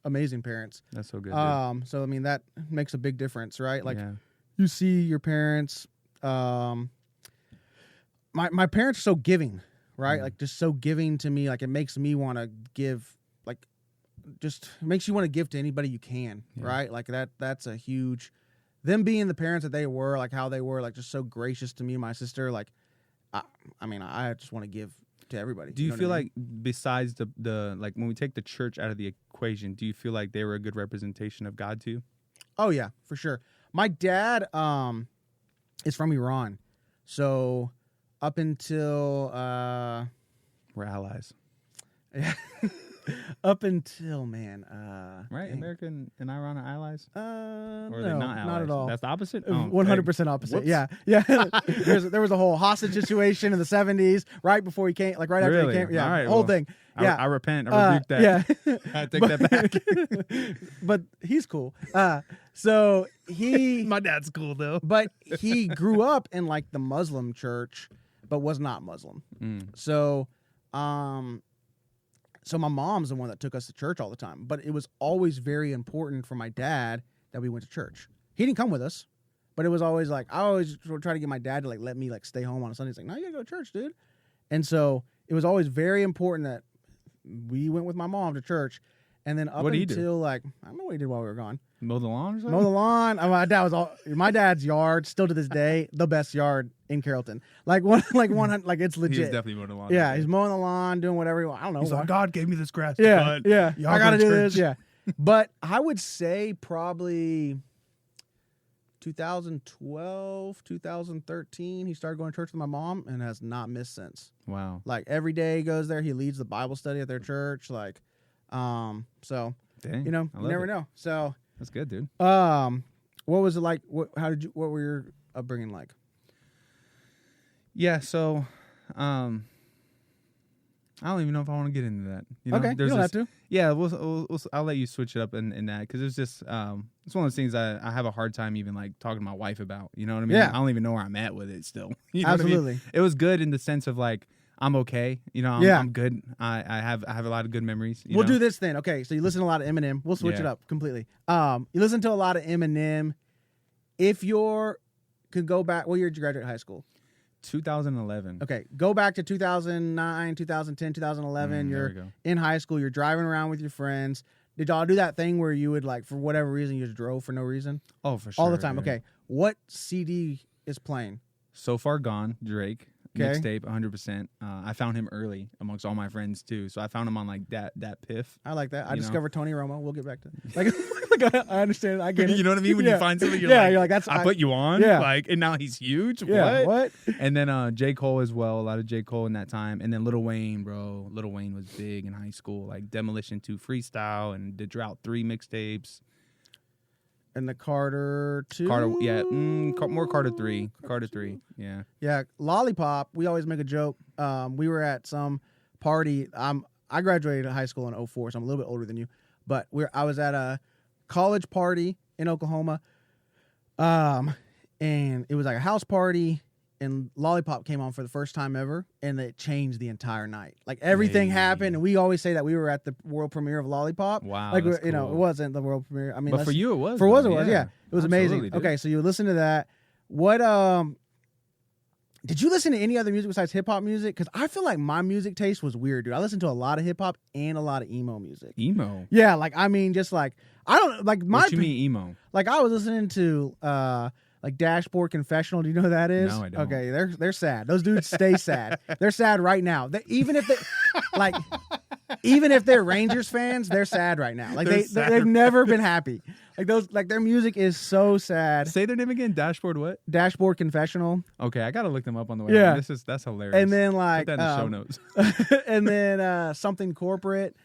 amazing parents. That's so good. Dude. So I mean that makes a big difference, right? Like yeah. you see your parents. My parents are so giving, right? Like just so giving to me. Like it makes me want to give. Like just makes you want to give to anybody you can, right? Like that's a huge. Them being the parents that they were, like how they were, like just so gracious to me and my sister. Like, I mean, I just want to give to everybody. Do you know feel what I like besides the like when we take the church out of the equation, do you feel like they were a good representation of God to you? Oh yeah, for sure. My dad is from Iran. So up until We're allies. up until man, Right? dang. America and Iran are allies? Or are they no, not allies? at all. That's the opposite? Oh, 100% opposite. Whoops. Yeah, yeah. there was a whole hostage situation in the 70s, right before he came, like right after Really? he came. Yeah, All right, whole well, thing. I Yeah, repent. I rebuke that. Yeah, I take that back. but he's cool. So he, My dad's cool though. but he grew up in like the Muslim church, but was not Muslim. So, so my mom's the one that took us to church all the time. But it was always very important for my dad that we went to church. He didn't come with us, but it was always like I always try to get my dad to like let me like stay home on a Sunday. He's like, no, you gotta go to church, dude. And so it was always very important that we went with my mom to church. And then up What did he do? until like I don't know what he did while we were gone. Mow the lawn or something? Mow the lawn. My dad's yard still to this day the best yard in Carrollton. Like it's He legit. was definitely mowing the lawn. Yeah, he's mowing the lawn, doing whatever he wants. I don't know. He's why. like, God gave me this grass. Yeah, cut. yeah. Y'all I gotta go do to this. church. Yeah, but I would say probably 2012, 2013. He started going to church with my mom and has not missed since. Wow. Like every day he goes there. He leads the Bible study at their church. Like, so Dang. you know, I you love never it. know. So, That's good, dude. what was it like? What were your upbringing like? Yeah, so I don't even know if I want to get into that. You know, Okay, you there's don't have this- to. Yeah, I'll let you switch it up in that because it's just it's one of those things I have a hard time even like talking to my wife about. You know what I mean? Yeah. I don't even know where I'm at with it still. You know what I mean? Absolutely. It was good in the sense of like I'm okay. You know, Yeah. I'm good. I have a lot of good memories. We'll do this then. Okay, so you listen to a lot of Eminem. We'll switch Yeah. it up completely. You listen to a lot of Eminem. If could go back, what year did you graduate high school? 2011. Okay, go back to 2009, 2010, 2011. there You're we go. in high school. You're driving around with your friends. Did y'all do that thing where you would like, for whatever reason, you just drove for no reason? Oh, for sure. All the time. yeah. Okay, what CD is playing? So Far Gone, Drake. Okay. Mixtape, 100%. I found him early amongst all my friends too, so I found him on like that piff. I like that. I You know? discovered Tony Romo. We'll get back to like I understand. I get it. You know what I mean? When Yeah. you find something, you're like, that's I put you on, Yeah. like, and now he's huge. yeah. What? And then J. Cole as well. A lot of J. Cole in that time. And then Lil Wayne, bro. Lil Wayne was big in high school. Like Demolition 2 Freestyle and the Drought 3 mixtapes. And the Carter 2? Carter, yeah. More Carter 3. Carter 3, yeah. Yeah, Lollipop. We always make a joke. We were at some party. I graduated high school in 2004, so I'm a little bit older than you. But I was at a college party in Oklahoma, and it was like a house party. And Lollipop came on for the first time ever, and it changed the entire night. Like everything Hey. happened, and we always say that we were at the world premiere of Lollipop. Wow, like that's you know, cool. it wasn't the world premiere. I mean, But for you, it was. for us, though, it was, yeah. It was Absolutely, amazing. dude. Okay, so you listen to that. What Did you listen to any other music besides hip hop music? Because I feel like my music taste was weird, dude. I listened to a lot of hip hop and a lot of emo music. Emo? Yeah, like I mean, just like I don't like my. What you mean emo? Like I was listening to like Dashboard Confessional. Do you know who that is? No, I don't. Okay, they're sad. Those dudes stay sad. They're sad right now. Even if they like, even if they're Rangers fans, they're sad right now. Like they've never been happy. Like their music is so sad. Say their name again. Dashboard what? Dashboard Confessional. Okay, I gotta look them up on the way. Yeah, that's hilarious. And then like put that in the show notes. And then Something Corporate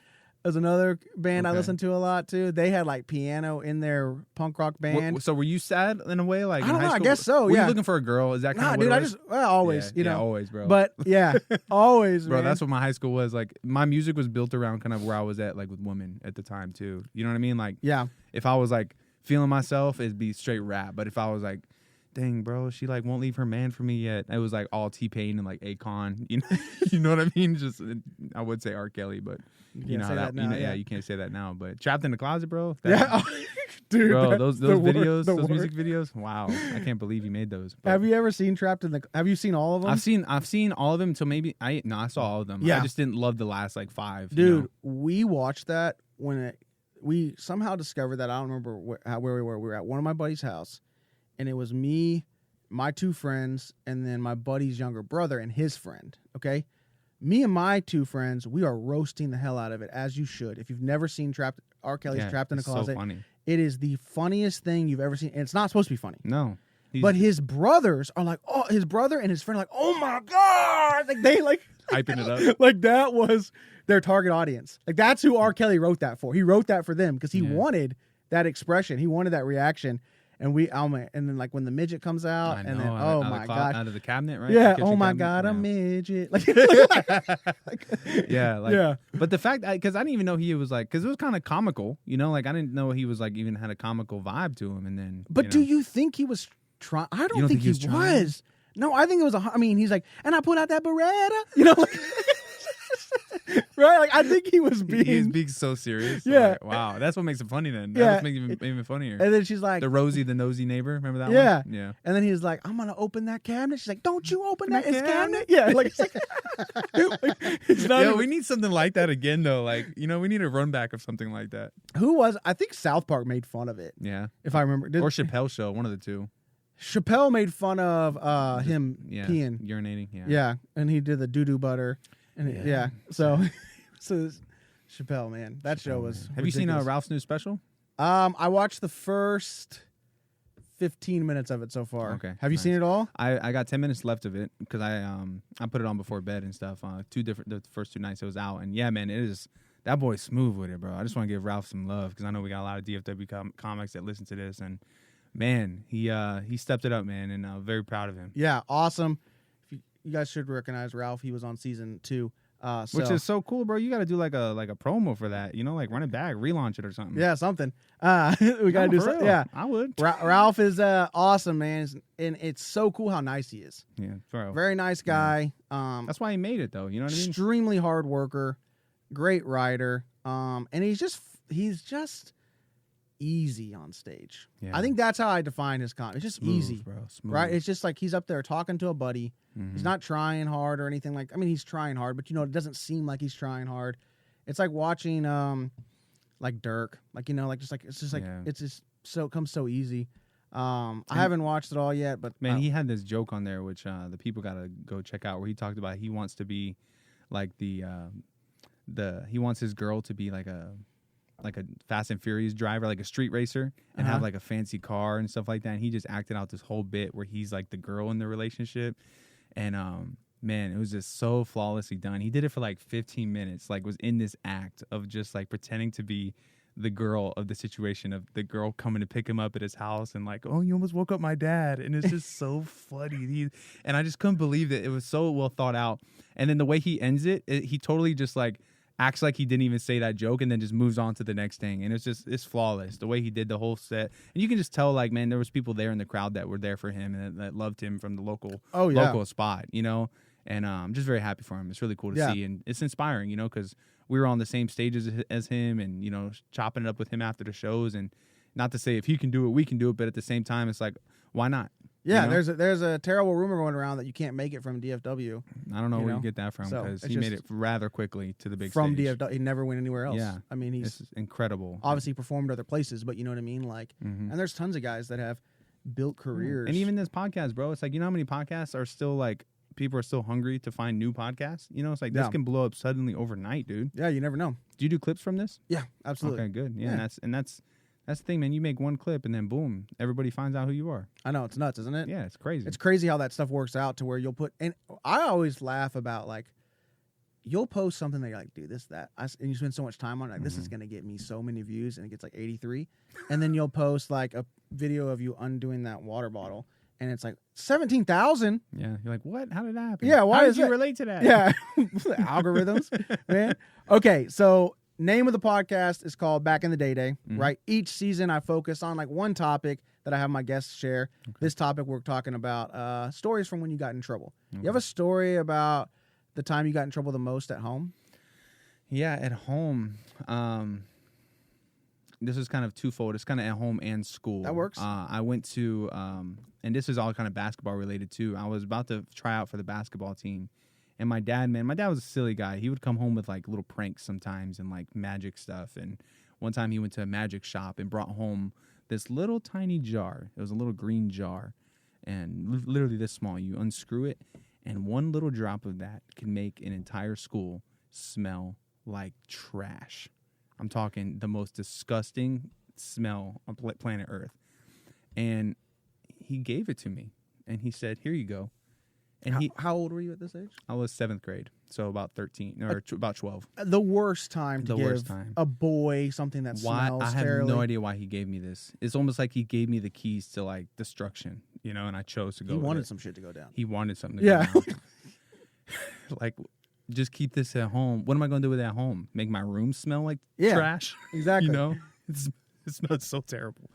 is another band I listened to a lot too. They had like piano in their punk rock band. So were you sad in a way? Like I don't in know. high I school? guess so. Were Yeah. you looking for a girl? Is that kind Nah, of dude. what I it was? just always, you know, always, bro. But yeah, always. Bro, man. that's what my high school was. Like my music was built around kind of where I was at, like with women at the time too. You know what I mean? Like yeah. if I was like feeling myself, it'd be straight rap. But if I was like, dang, bro, she like won't leave her man for me yet. It was like all T-Pain and like Akon. You know, you know what I mean? Just I would say R. Kelly, but you know say how that now, yeah. you can't say that now. But Trapped in the Closet, bro. Yeah, dude. Bro, those videos, the those worst. music videos. Wow, I can't believe you made those. But Have you ever seen Trapped in the? Have you seen all of them? I've seen all of them until maybe I saw all of them. Yeah. I just didn't love the last like 5. Dude, you know? we watched that we somehow discovered that. I don't remember where we were. We were at one of my buddy's house, and it was me, my 2 friends, and then my buddy's younger brother and his friend. Okay, me and my 2 friends, we are roasting the hell out of it, as you should. If you've never seen R. Kelly's Trapped in a it's Closet, so funny. it is the funniest thing you've ever seen, and it's not supposed to be funny. No. But his brothers are like, oh, his brother and his friend are like, oh my god, like they like hyping it up. like that was their target audience. Like that's who R. Kelly wrote that for. He wrote that for them because he wanted that expression. He wanted that reaction. And and then like when the midget comes out, and then oh my god, out of the cabinet, right? Yeah, The oh kitchen my cabinet? god, a Yeah. midget. Like, Yeah, like, yeah. But the fact, because I didn't even know he was like, because it was kind of comical, you know, like I didn't know he was like even had a comical vibe to him, and then. But you do know, you think he was trying? I don't don't think think he was he trying? was. No, I think it was I mean, he's like, and I put out that Beretta, you know, like, right? Like I think he was being. he's being so serious. Yeah. Like, wow, that's what makes it funny then. Yeah. That makes it even funnier. And then she's like, The Rosie the nosy neighbor, remember that yeah, one? Yeah. And then he's like, I'm gonna open that cabinet. She's like, don't you open that cabinet? Yeah, like it's like, it's not Yeah, even- we need something like that again though. Like, you know, we need a run back of something like that. who was? I think South Park made fun of it, Yeah. if I remember. Or Chappelle Show, one of the two. Chappelle made fun of him Yeah. peeing. Urinating. Yeah. Yeah, and he did the doo-doo butter, and yeah. So Chappelle, man, that show was. Have you seen ridiculous. Ralph's new special? I watched the first 15 minutes of it so far. Okay, Have you nice. seen it all? I got 10 minutes left of it because I put it on before bed and stuff. The first 2 nights it was out, and yeah, man, it is that boy's smooth with it, bro. I just want to give Ralph some love because I know we got a lot of DFW comics that listen to this, and man, he stepped it up, man, and I'm very proud of him. Yeah, awesome. You guys should recognize Ralph. He was on season 2. Which is so cool, bro. You got to do like a promo for that, you know, like run it back, relaunch it or something. yeah, something. We got to do for something. real. Yeah, I would. Ralph is awesome, man, and it's so cool how nice he is. Yeah, for real. Very nice guy. That's why he made it, though. You know what I mean? Extremely hard worker, great writer, and he's just easy on stage. Yeah. I think that's how I define his comedy. It's just Smooth, easy, bro. Smooth. right? It's just like he's up there talking to a buddy. Mhm. He's not trying hard or anything like. I mean, he's trying hard, but you know, it doesn't seem like he's trying hard. It's like watching, like Dirk, like you know, like it's just like Yeah. it's just so it comes so easy. I haven't watched it all yet, but Man, he had this joke on there, which the people gotta go check out, where he talked about he wants to be like he wants his girl to be like a Fast and Furious driver, like a street racer, and have like a fancy car and stuff like that. And he just acted out this whole bit where he's like the girl in the relationship, and man, it was just so flawlessly done. He did it for like 15 minutes, like was in this act of just like pretending to be the girl of the situation, of the girl coming to pick him up at his house and like, oh, you almost woke up my dad. And it's just so funny. And I just couldn't believe that it was so well thought out. And then the way he ends it, he totally just like acts like he didn't even say that joke and then just moves on to the next thing. And it's flawless the way he did the whole set. And you can just tell, like, man, there was people there in the crowd that were there for him and that loved him from the local spot, you know. And I'm just very happy for him. It's really cool to see, and it's inspiring, you know, because we were on the same stages as him, and you know, chopping it up with him after the shows. And not to say if he can do it, we can do it, but at the same time, it's like, why not? Yeah, you know? there's a terrible rumor going around that you can't make it from DFW. I don't know you where know? you get that from So, because it's he made just it rather quickly to the big from stage. DFW. He never went anywhere else. Yeah. I mean, This he's is incredible. obviously performed other places, but you know what I mean? Like, Mhm. and there's tons of guys that have built careers. And even this podcast, bro, it's like, you know how many podcasts are still like, people are still hungry to find new podcasts? You know, it's like this Yeah. can blow up suddenly overnight, dude. Yeah, you never know. Do you do clips from this? Yeah, absolutely. Okay, good. Yeah, Yeah. and that's the thing, man. You make one clip and then boom, everybody finds out who you are. I know, it's nuts, isn't it? Yeah, it's crazy. It's crazy how that stuff works out to where you'll put, and I always laugh about like, you'll post something that you're like, dude, this, that, and you spend so much time on it, like, this is going to get me so many views, and it gets like 83. And then you'll post like a video of you undoing that water bottle, and it's like 17,000. Yeah, you're like, what? How did that happen? Yeah, why How is did you that? relate to that? Yeah. Algorithms, man. Okay, so name of the podcast is called Back in the Day, right? Each season I focus on like one topic that I have my guests share. Okay. This topic we're talking about stories from when you got in trouble. Okay. You have a story about the time you got in trouble the most at home? Yeah, at home. This is kind of twofold. It's kind of at home and school. That works. I went to, and this is all kind of basketball related too. I was about to try out for the basketball team. And my dad was a silly guy. He would come home with like little pranks sometimes and like magic stuff. And one time he went to a magic shop and brought home this little tiny jar. It was a little green jar and literally this small. You unscrew it and one little drop of that can make an entire school smell like trash. I'm talking the most disgusting smell on planet Earth. And he gave it to me and he said, here you go. And how old were you at this age? I was 7th grade, so about 13 or about 12. The worst time to give a boy something that smells I have fairly. no idea why he gave me this. It's almost like he gave me the keys to like destruction, you know, and I chose to go. He with wanted it. some shit to go down. He wanted something to go down. Like, just keep this at home. What am I going to do with it at home? Make my room smell like trash? Exactly. You know, it smells so terrible.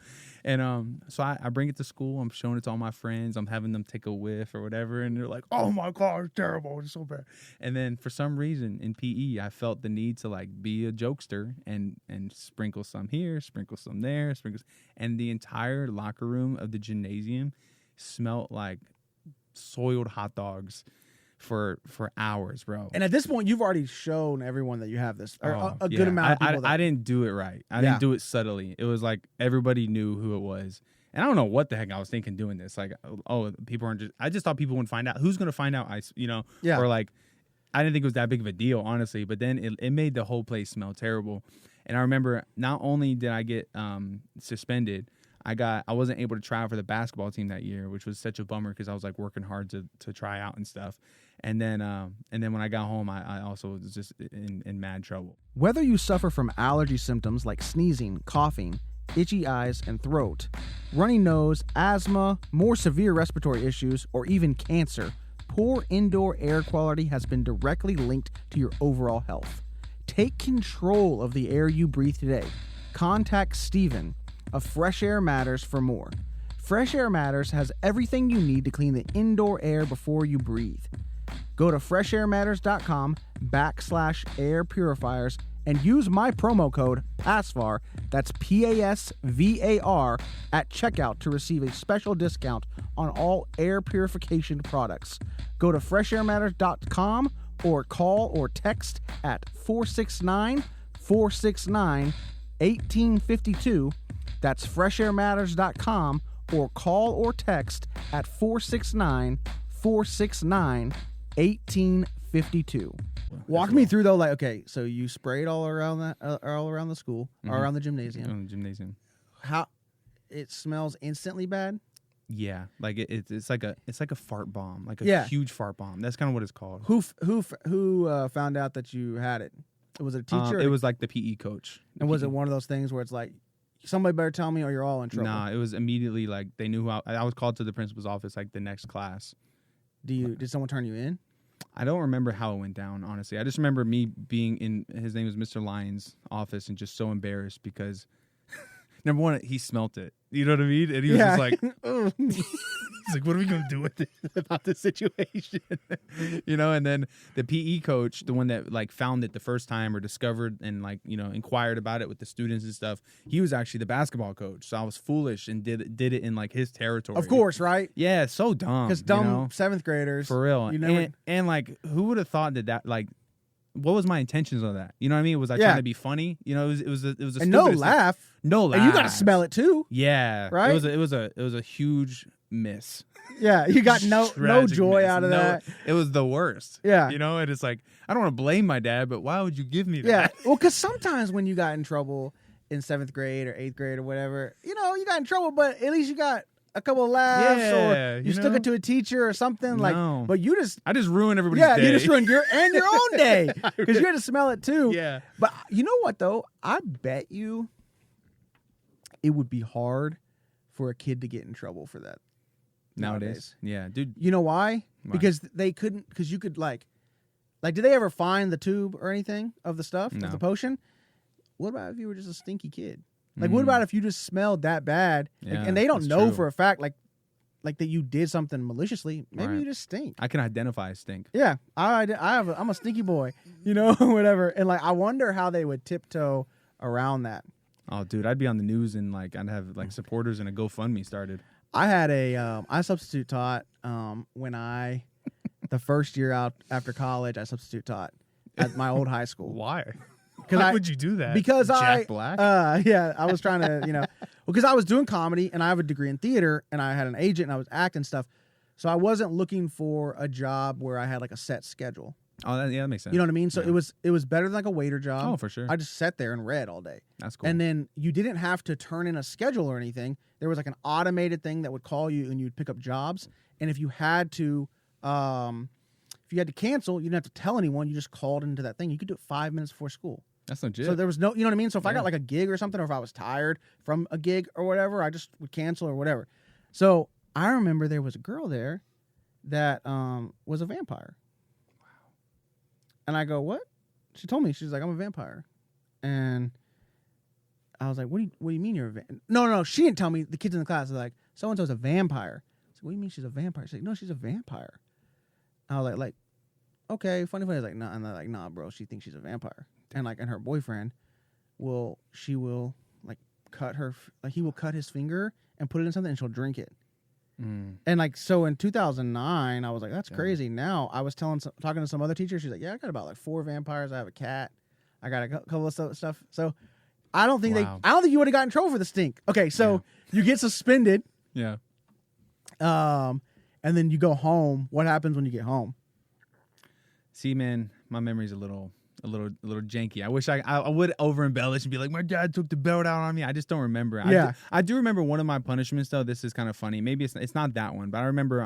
And so I bring it to school. I'm showing it to all my friends. I'm having them take a whiff or whatever. And they're like, oh, my God, it's terrible. It's so bad. And then for some reason in PE, I felt the need to like be a jokester and sprinkle some here, sprinkle some there, and the entire locker room of the gymnasium smelled like soiled hot dogs for hours, bro. And at this point, you've already shown everyone that you have this, or a good amount of people. I didn't do it right. I didn't do it subtly. It was like everybody knew who it was. And I don't know what the heck I was thinking doing this. Like, oh, people aren't just... I just thought people wouldn't find out. Who's going to find out? Yeah. Or like, I didn't think it was that big of a deal, honestly. But then it made the whole place smell terrible. And I remember not only did I get suspended, I wasn't able to try out for the basketball team that year, which was such a bummer because I was like working hard to try out and stuff. And then when I got home, I also was just in mad trouble. Whether you suffer from allergy symptoms like sneezing, coughing, itchy eyes and throat, runny nose, asthma, more severe respiratory issues, or even cancer, poor indoor air quality has been directly linked to your overall health. Take control of the air you breathe today. Contact Steven of Fresh Air Matters for more. Fresh Air Matters has everything you need to clean the indoor air before you breathe. Go to freshairmatters.com/air purifiers and use my promo code PASVAR, that's PASVAR, at checkout to receive a special discount on all air purification products. Go to freshairmatters.com or call or text at 469-469-1852. That's freshairmatters.com or call or text at 469-469-1852. Walk me through though, like, okay, so you sprayed all around the school, or around the gymnasium. How it smells instantly bad? Yeah, like it's like a fart bomb, like a huge fart bomb. That's kind of what it's called. Who found out that you had it? Was it a teacher? It was like the PE coach. And was it one of those things where it's like, somebody better tell me or you're all in trouble? Nah, it was immediately like they knew who I was called to the principal's office like the next class. Did someone turn you in? I don't remember how it went down, honestly. I just remember me being in, his name was Mr. Lyons' office and just so embarrassed because number one, he smelt it. You know what I mean? And he was just like, Ugh. he's like, what are we going to do with this about this situation? You know, and then the PE coach, the one that like found it the first time or discovered and like, you know, inquired about it with the students and stuff. He was actually the basketball coach. So I was foolish and did it in like his territory. Of course, right? Yeah, it's so dumb. Because dumb you know? 7th graders. For real. You never, And like, who would have thought that like, what was my intentions on that? You know what I mean? Was I trying to be funny? You know, it was a and no laugh. No laugh. And you got to smell it too. Yeah. Right? It was a huge miss. Yeah, you got no joy miss. out of that. It was the worst. Yeah. You know, and it's like, I don't want to blame my dad, but why would you give me that? Yeah. Well, because sometimes when you got in trouble in 7th grade or 8th grade or whatever, you know, you got in trouble, but at least you got a couple of laughs or you stuck it to a teacher or something. Like, but you just... I just ruined everybody's day. Yeah, you just ruined your own day because you had to smell it too. Yeah. But you know what, though? I bet you it would be hard for a kid to get in trouble for that. Nowadays. Yeah, dude. You know why? Because they couldn't, because you could like, did they ever find the tube or anything of the stuff, of the potion? What about if you were just a stinky kid? Like, what about if you just smelled that bad? Yeah, and they don't know true. for a fact, like that you did something maliciously. Maybe you just stink. I can identify as stink. Yeah, I'm a stinky boy, you know, whatever. And like, I wonder how they would tiptoe around that. Oh, dude, I'd be on the news and like I'd have like supporters and a GoFundMe started. I had I substitute taught when the first year out after college, I substitute taught at my old high school. Why? Why would you do that? Because Jack Black? Yeah, I was trying to, you know, because I was doing comedy and I have a degree in theater and I had an agent and I was acting stuff. So I wasn't looking for a job where I had like a set schedule. Oh, that makes sense. You know what I mean? So it was better than like a waiter job. Oh, for sure. I just sat there and read all day. That's cool. And then you didn't have to turn in a schedule or anything. There was like an automated thing that would call you and you'd pick up jobs. And if you had to cancel, you didn't have to tell anyone. You just called into that thing. You could do it 5 minutes before school. That's legit. So there was no, you know what I mean? So if I got like a gig or something, or if I was tired from a gig or whatever, I just would cancel or whatever. So I remember there was a girl there that was a vampire. Wow. And I go, what? She told me, she's like, I'm a vampire. And I was like, what do you mean you're a vampire? No, she didn't tell me. The kids in the class are like, so-and-so's a vampire. I said, what do you mean she's a vampire? She's like, no, she's a vampire. I was like, okay, funny. I was like, nah, and they're like, nah, bro, she thinks she's a vampire. And her boyfriend she will like cut her, like he will cut his finger and put it in something and she'll drink it. And like, so in 2009, I was like, that's crazy. Now I was talking to some other teacher. She's like, yeah, I got about like 4 vampires. I have a cat. I got a couple of stuff. So I don't think you would have gotten in trouble for the stink. Okay. So you get suspended. Yeah. And then you go home. What happens when you get home? See, man, my memory's a little janky. I wish I would over embellish and be like, my dad took the belt out on me. I just don't remember. Yeah. I do remember one of my punishments though. This is kind of funny. Maybe it's not that one, but I remember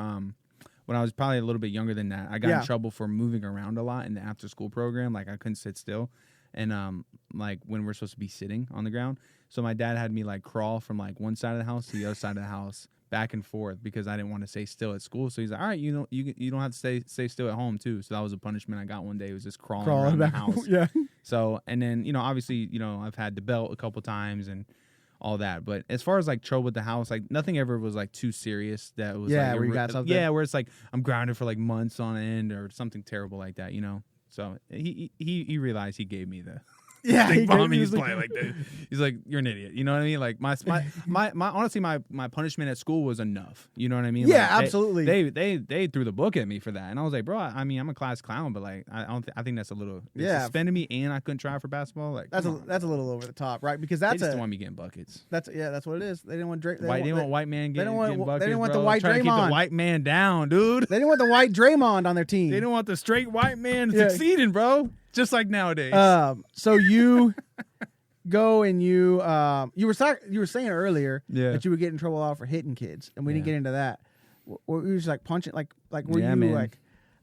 when I was probably a little bit younger than that, I got in trouble for moving around a lot in the after school program. Like I couldn't sit still, and like when we're supposed to be sitting on the ground. So my dad had me like crawl from like one side of the house to the other side of the house, back and forth, because I didn't want to stay still at school. So he's like, all right, you don't have to stay still at home too. So that was a punishment I got one day. It was just crawling around the house. Yeah. So, and then, obviously, I've had the belt a couple times and all that. But as far as like trouble with the house, like nothing ever was like too serious that was like, where you got something. Yeah, where it's like I'm grounded for like months on end or something terrible like that, So he realized he gave me the stink bomb. He's like that. He's like, you're an idiot. You know what I mean? Like my honestly my punishment at school was enough. You know what I mean? Yeah, like, absolutely. They threw the book at me for that, and I was like, bro, I mean, I'm a class clown, but like I think that's a little suspended me, and I couldn't try for basketball. Like that's a little over the top, right? Because that's they just didn't want me getting buckets. That's what it is. They didn't want Drake. They didn't want white man getting buckets. They didn't want bro. the white Trying Draymond. to keep the white man down, dude. They didn't want the white Draymond on their team. They didn't want the straight white man succeeding, bro. Just like nowadays. So you go and you were saying earlier that you would get in trouble a lot for hitting kids, and we didn't get into that. Were you just like punching, like were you man. like?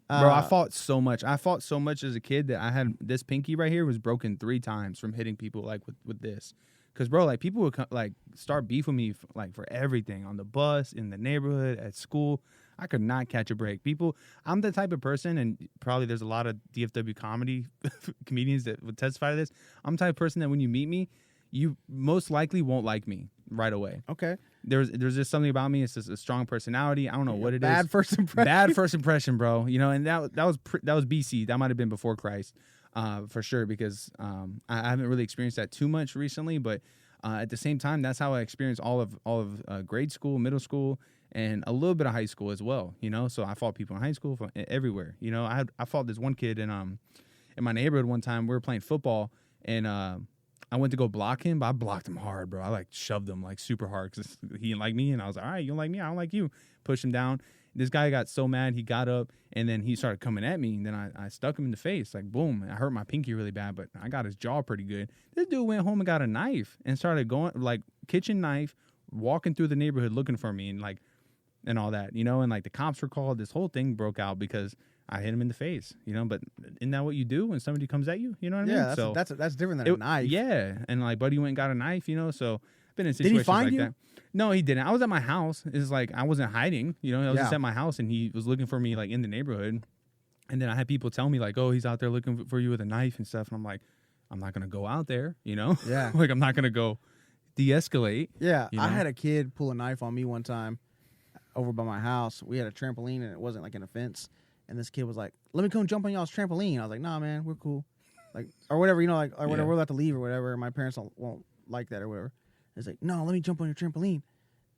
Bro, I fought so much. I fought so much as a kid that I had this pinky right here was broken 3 times from hitting people like with this. Because, bro, like people would like start beef with me for everything on the bus, in the neighborhood, at school. I could not catch a break. I'm the type of person, and probably there's a lot of DFW comedians that would testify to this. I'm the type of person that when you meet me, you most likely won't like me right away. Okay. There's just something about me. It's just a strong personality. I don't know what it is. Bad first impression. Bad first impression, bro. You know, and that was BC. That might have been before Christ, for sure. Because I haven't really experienced that too much recently. But at the same time, that's how I experienced all of grade school, middle school, and a little bit of high school as well. You know, so I fought people in high school, everywhere. You know, I fought this one kid in my neighborhood one time. We were playing football, and I went to go block him, but I blocked him hard, bro. I like shoved him like super hard because he didn't like me, and I was like, all right, you don't like me, I don't like you. Pushed him down. This guy got so mad, he got up, and then he started coming at me, and then I stuck him in the face, like boom. I hurt my pinky really bad, but I got his jaw pretty good. This dude went home and got a knife and started going, like, kitchen knife, walking through the neighborhood looking for me and all that, you know, and like the cops were called. This whole thing broke out because I hit him in the face, you know, but isn't that what you do when somebody comes at you? You know what I mean? Yeah, that's different than a knife. Yeah, and like buddy went and got a knife, you know, so I've been in situations Did he find like you? that. No, he didn't. I was at my house. It's like I wasn't hiding, you know, I was just at my house, and he was looking for me like in the neighborhood. And then I had people tell me like, oh, he's out there looking for you with a knife and stuff. And I'm like, I'm not going to go out there, you know? Yeah. Like I'm not going to go de-escalate. Yeah, you know? I had a kid pull a knife on me one time over by my house. We had a trampoline, and it wasn't like in a fence. And this kid was like, let me come jump on y'all's trampoline. I was like, nah, man, we're cool. Like, or whatever, you know, like, or whatever, we're about to leave or whatever. My parents won't like that or whatever. It's like, no, let me jump on your trampoline.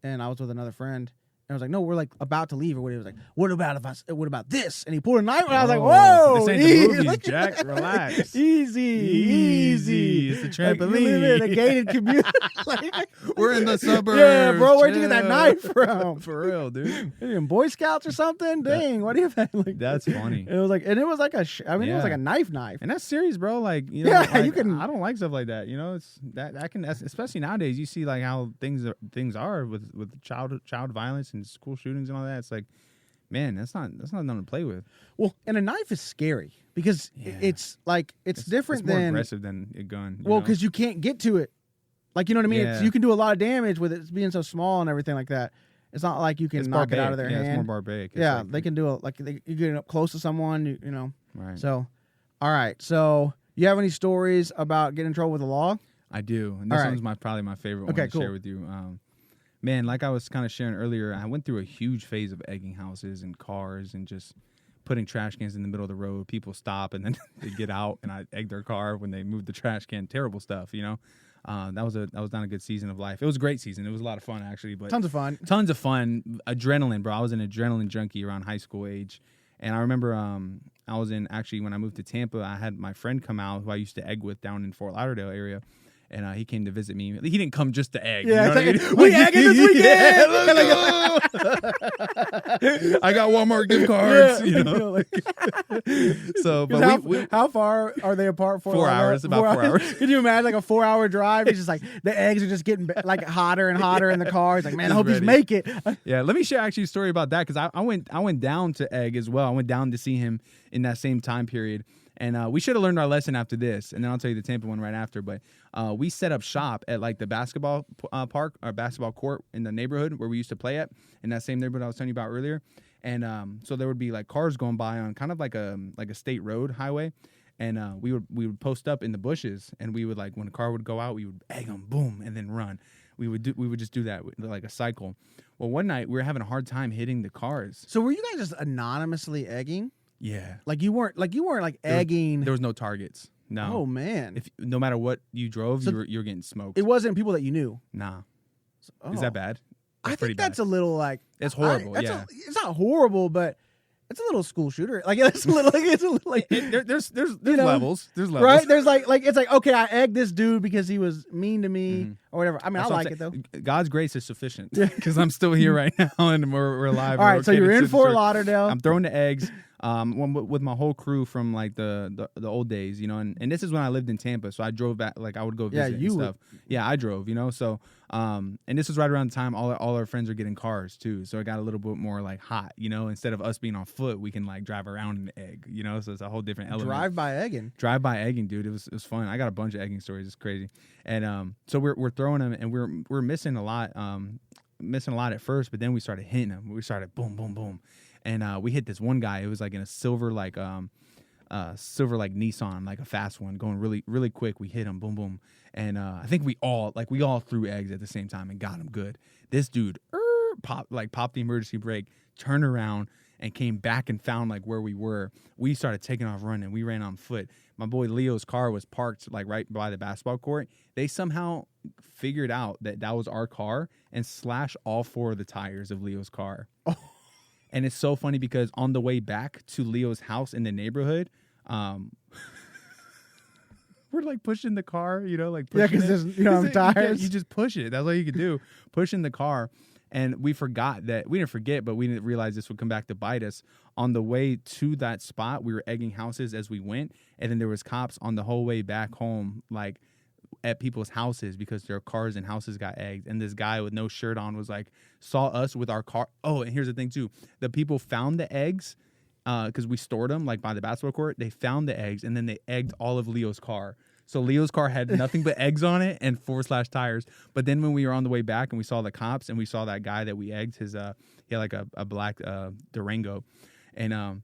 And I was with another friend. And I was like, no, we're like about to leave or whatever. He was like, what about this? And he pulled a knife, and I was like, whoa. This ain't the movies, Jack. Relax. Easy. It's the Like, you trampoline. live in a gated community. Like, We're in the suburbs. yeah, bro, where'd you get that Chill. knife from? For real, dude. Are you in Boy Scouts or something? Dang, what do you think? Like, That's funny. it was like, and it was like it was Yeah. like a knife. And that's serious, bro. Like, you know, Yeah, like, you can- I don't like stuff like that. You know, it's that can, especially nowadays. You see like how things are with child violence and school shootings and all that. It's like, man, that's not nothing to play with. Well, and a knife is scary because it's like it's different It's more than aggressive than a gun. well, because you can't get to it. Like, you know what I mean? Yeah. You can do a lot of damage with it being so small and everything like that. It's not like you can it's knock barbaric. it out of their hand. It's more barbaric. It's Yeah, like, they can do you get up close to someone, you know. right. So, all right. So, you have any stories about getting in trouble with the law? I do, and this All right. one's probably my favorite one Okay, to cool. share with you. Man, like I was kind of sharing earlier, I went through a huge phase of egging houses and cars and just putting trash cans in the middle of the road. People stop and then they get out, and I egg their car when they move the trash can. Terrible stuff, you know. That was not a good season of life. It was a great season. It was a lot of fun actually, but Tons of fun. Tons of fun. Adrenaline, bro. I was an adrenaline junkie around high school age. And I remember I was when I moved to Tampa, I had my friend come out who I used to egg with down in Fort Lauderdale area. And he came to visit me. He didn't come just to egg. Yeah, you know it's what I mean? we egging this weekend. I got Walmart gift cards. Yeah, You know? like, So, but how far are they apart? 4 hours, about 4 hours. Can you imagine like a 4-hour drive? He's just like the eggs are just getting like hotter and hotter in the car. He's like, man, I He's hope ready. these make it. Yeah, let me share actually a story about that because I went down to egg as well. I went down to see him in that same time period. And we should have learned our lesson after this, and then I'll tell you the Tampa one right after. But we set up shop at like the basketball park or basketball court in the neighborhood where we used to play at, in that same neighborhood I was telling you about earlier. And so there would be like cars going by on kind of like a state road highway, and we would post up in the bushes, and we would like when a car would go out, we would egg them, boom, and then run. We would just do that like a cycle. Well, one night we were having a hard time hitting the cars. So were you guys just anonymously egging? Yeah, Like you weren't like egging. there was no targets. No. Oh man, If no matter what you drove, So you were getting smoked. it wasn't people that you knew. Nah. Oh. Is that bad? I pretty think that's bad. a little like It's horrible, it's not horrible, but it's a little school shooter. Like it's a little like There's You know, levels. There's levels. right. There's like it's like okay, I egged this dude because he was mean to me Mhm. or whatever. I mean, That's I what like I'm it though. saying. God's grace is sufficient because I'm still here right now and we're alive. All We're right, so okay you're to in sit Fort church. Lauderdale. I'm throwing the eggs with my whole crew from like the old days, you know, and this is when I lived in Tampa, so I drove back, like I would go Yeah, visit you and would- stuff. Yeah, I drove, you know, so and this was right around the time all our friends are getting cars too, so it got a little bit more like hot, you know, instead of us being on foot, we can like drive around in the egg, you know, so it's a whole different element. Drive by egging. Drive by egging, dude. It was fun. I got a bunch of egging stories. It's crazy. And so we're throwing them, and we're missing a lot. Missing a lot at first, but then we started hitting them. We started boom, boom, boom, and we hit this one guy. It was like in a silver silver like Nissan, like a fast one, going really really quick. We hit him, boom boom, and I think we all threw eggs at the same time and got him good. This dude popped the emergency brake, turned around, and came back and found like where we were. We started taking off running. We ran on foot. My boy Leo's car was parked like right by the basketball court. They somehow figured out that was our car and slashed all 4 of the tires of Leo's car. Oh. And it's so funny because on the way back to Leo's house in the neighborhood, we're like pushing the car, like pushing because tires. You just push it. That's all you can do, pushing the car. And we didn't forget, but we didn't realize this would come back to bite us. On the way to that spot, we were egging houses as we went. And then there was cops on the whole way back home, like at people's houses because their cars and houses got egged. And this guy with no shirt on was like, saw us with our car. Oh, and here's the thing too. The people found the eggs because we stored them like by the basketball court. They found the eggs and then they egged all of Leo's car. So Leo's car had nothing but eggs on it and 4 tires. But then when we were on the way back and we saw the cops and we saw that guy that we egged, he had like a black Durango. And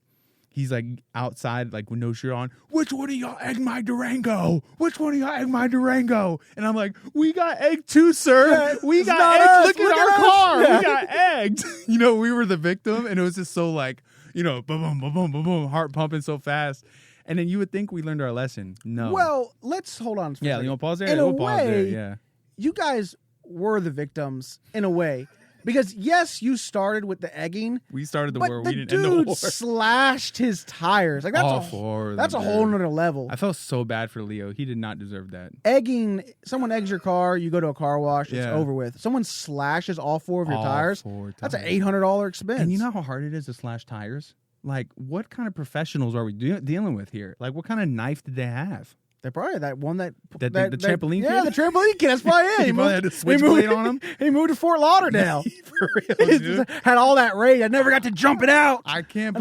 he's like outside, like with no shirt on. Which one of y'all egged my Durango? Which one of y'all egged my Durango? And I'm like, we got egged too, sir. Yeah, we got egged. Look at our car. Yeah. We got egged. We were the victim. And it was just so like, boom, boom, boom, boom, boom, boom, heart pumping so fast. And then you would think we learned our lesson. No. Well, let's hold on. Yeah, you want to pause there? In we'll a pause there. way, Yeah. You guys were the victims in a way. Because, yes, you started with the egging. We started the but war. The We didn't end the dude war. slashed his tires. Like that's a whole nother level. I felt so bad for Leo. He did not deserve that. Egging, someone eggs your car, you go to a car wash, it's Yeah. over with. Someone slashes all 4 of your All tires. 4 That's an tires. $800 expense. And you know how hard it is to slash tires? Like, what kind of professionals are we dealing with here? Like, what kind of knife did they have? They're probably that one the trampoline Yeah, kid? the trampoline kid. That's probably it. He probably had a switchblade on him. He moved to Fort Lauderdale. For real, dude. Had all that rage. I never got to jump it out. I couldn't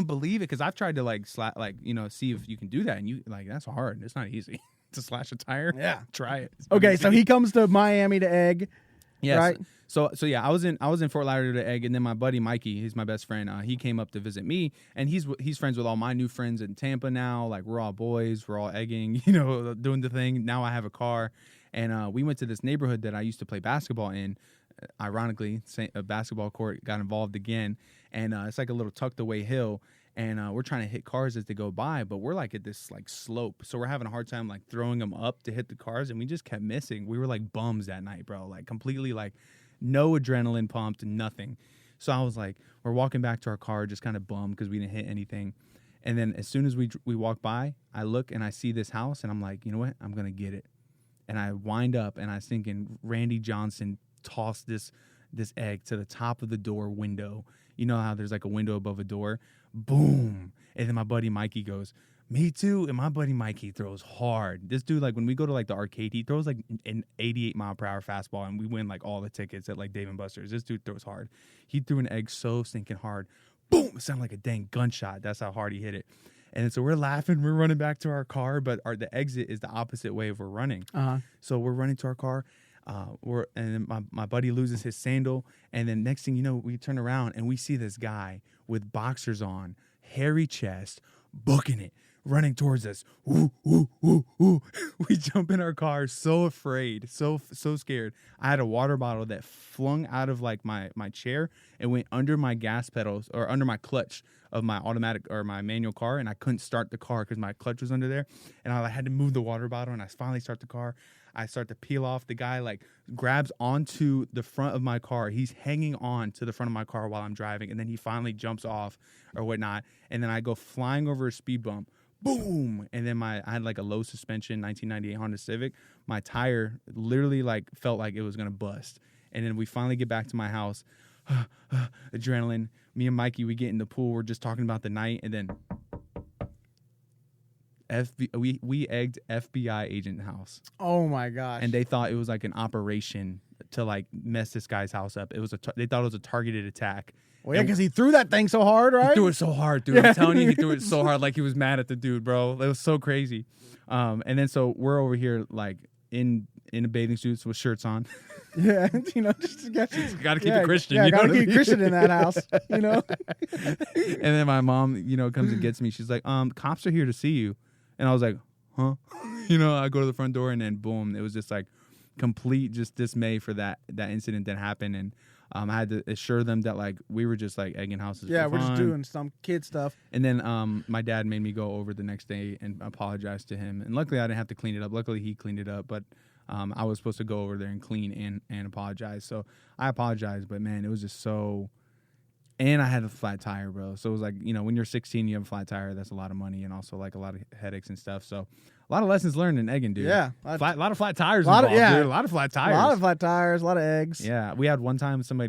believe it because I've tried to see if you can do that, and you that's hard. It's not easy to slash a tire. Yeah, try it. Okay, so he comes to Miami to egg. Yes. Right. So yeah, I was in Fort Lauderdale to egg, and then my buddy Mikey, he's my best friend. He came up to visit me, and he's friends with all my new friends in Tampa now. Like we're all boys, we're all egging, doing the thing. Now I have a car, and we went to this neighborhood that I used to play basketball in. Ironically, a basketball court got involved again, and it's like a little tucked away hill. And we're trying to hit cars as they go by, but we're like at this like slope. So we're having a hard time like throwing them up to hit the cars, and we just kept missing. We were like bums that night, bro. Like completely like no adrenaline pumped, nothing. So I was like, we're walking back to our car, just kind of bummed because we didn't hit anything. And then as soon as we walk by, I look and I see this house, and I'm like, you know what? I'm gonna get it. And I wind up, and I was thinking Randy Johnson tossed this egg to the top of the door window. You know how there's like a window above a door? Boom. And then my buddy Mikey goes, me too. And my buddy Mikey throws hard. This dude, like when we go to like the arcade, he throws like an 88 mile per hour fastball, and we win like all the tickets at like Dave & Buster's. This dude throws hard. He threw an egg so stinking hard. Boom. It sounded like a dang gunshot. That's how hard he hit it. And so we're laughing. We're running back to our car, but the exit is the opposite way of we're running. Uh-huh. So we're running to our car. And then my buddy loses his sandal, and then next thing you know, we turn around and we see this guy with boxers on, hairy chest, booking it, running towards us. Ooh, ooh, ooh, ooh. We jump in our car, so afraid, so scared. I had a water bottle that flung out of like my chair and went under my gas pedals or under my clutch of my automatic or my manual car, and I couldn't start the car because my clutch was under there, and I had to move the water bottle, and I finally start the car. I start to peel off. The guy like grabs onto the front of my car. He's hanging on to the front of my car while I'm driving, and then he finally jumps off or whatnot, and then I go flying over a speed bump. Boom! And then I had like a low suspension 1998 Honda Civic. My tire literally like felt like it was gonna bust. And then we finally get back to my house. Adrenaline. Me and Mikey, we get in the pool. We're just talking about the night, and then we egged FBI agent house. Oh my gosh! And they thought it was like an operation to like mess this guy's house up. It was they thought it was a targeted attack. Well, yeah, because he threw that thing so hard, right? He threw it so hard, dude. Yeah. I'm telling you, he threw it so hard, like he was mad at the dude, bro. It was so crazy. And then so we're over here like in in a bathing suits with shirts on. Yeah, just Got to keep it Christian. Yeah, you know got to what I keep mean? Christian in that house. And then my mom, comes and gets me. She's like, cops are here to see you. And I was like, huh? I go to the front door, and then boom, it was just like complete just dismay for that incident that happened. And I had to assure them that like we were just like egging houses. Yeah, for we're just fun. doing some kid stuff. And then my dad made me go over the next day and apologize to him. And luckily I didn't have to clean it up. Luckily he cleaned it up. But I was supposed to go over there and clean and apologize. So I apologized. But, man, it was just so – and I had a flat tire, bro. So it was like, when you're 16, you have a flat tire. That's a lot of money and also like a lot of headaches and stuff. So a lot of lessons learned in egging, dude. Yeah. A lot of flat tires lot of- involved, yeah. dude. A lot of flat tires. A lot of flat tires, a lot of eggs. Yeah, we had one time some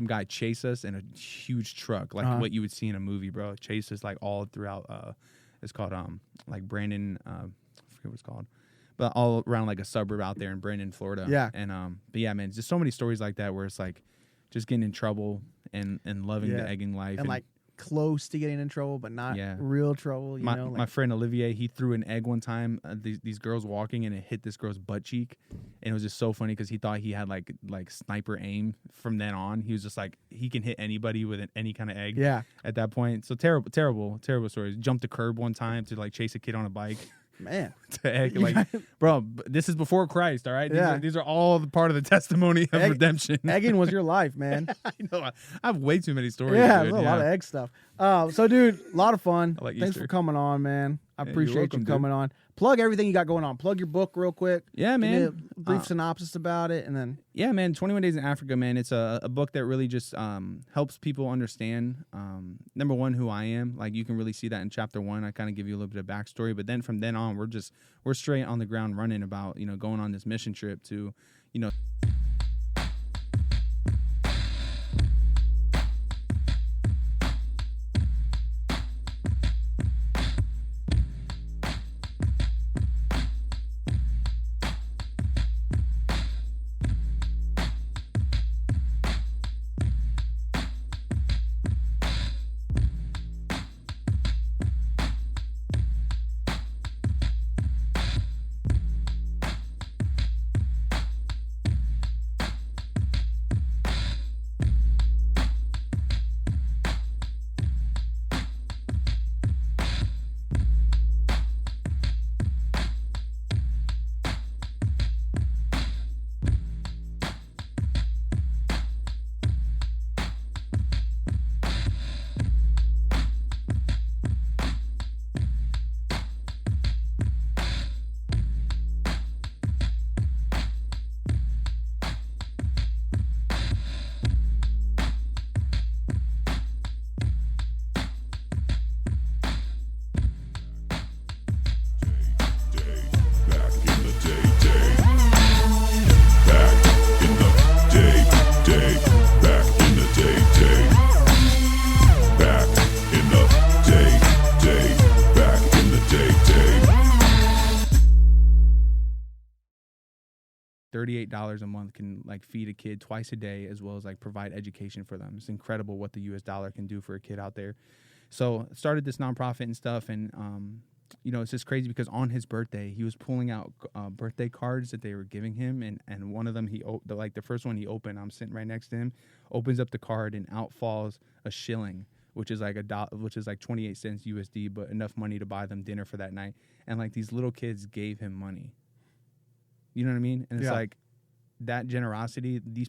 guy chase us in a huge truck, like what you would see in a movie, bro. Chase us like all throughout. It's called like Brandon. I forget what it's called, but all around like a suburb out there in Brandon, Florida. Yeah. And but yeah, man, just so many stories like that where it's like just getting in trouble and loving the egging life And like close to getting in trouble, but not real trouble. My friend Olivier, he threw an egg one time. These girls walking, and it hit this girl's butt cheek, and it was just so funny because he thought he had like sniper aim. From then on, he was just like he can hit anybody with any kind of egg. Yeah. At that point, so terrible stories. Jumped a curb one time to like chase a kid on a bike. Man, to egg, like, bro, this is before Christ, all right? Yeah. These are all part of the testimony of redemption. Egging was your life, man. I know. I have way too many stories. Yeah, dude. there's a lot of egg stuff. So, dude, a lot of fun. I like Thanks Easter. for coming on, man. I Hey, appreciate you're welcome, you coming on. Plug everything you got going on. Plug your book real quick. Yeah, Give me man. a brief synopsis about it, and then Yeah, man. 21 Days in Africa, man. It's a book that really just helps people understand, number one, who I am. Like, you can really see that in chapter 1. I kind of give you a little bit of backstory. But then from then on, we're straight on the ground running about, going on this mission trip to, $38 a month can like feed a kid twice a day, as well as like provide education for them. It's incredible what the US dollar can do for a kid out there. So started this nonprofit and stuff, and it's just crazy because on his birthday he was pulling out birthday cards that they were giving him, and one of them the first one he opened, I'm sitting right next to him, opens up the card and out falls a shilling, which is like which is like 28 cents USD, but enough money to buy them dinner for that night. And like these little kids gave him money. You know what I mean? And it's like that generosity. These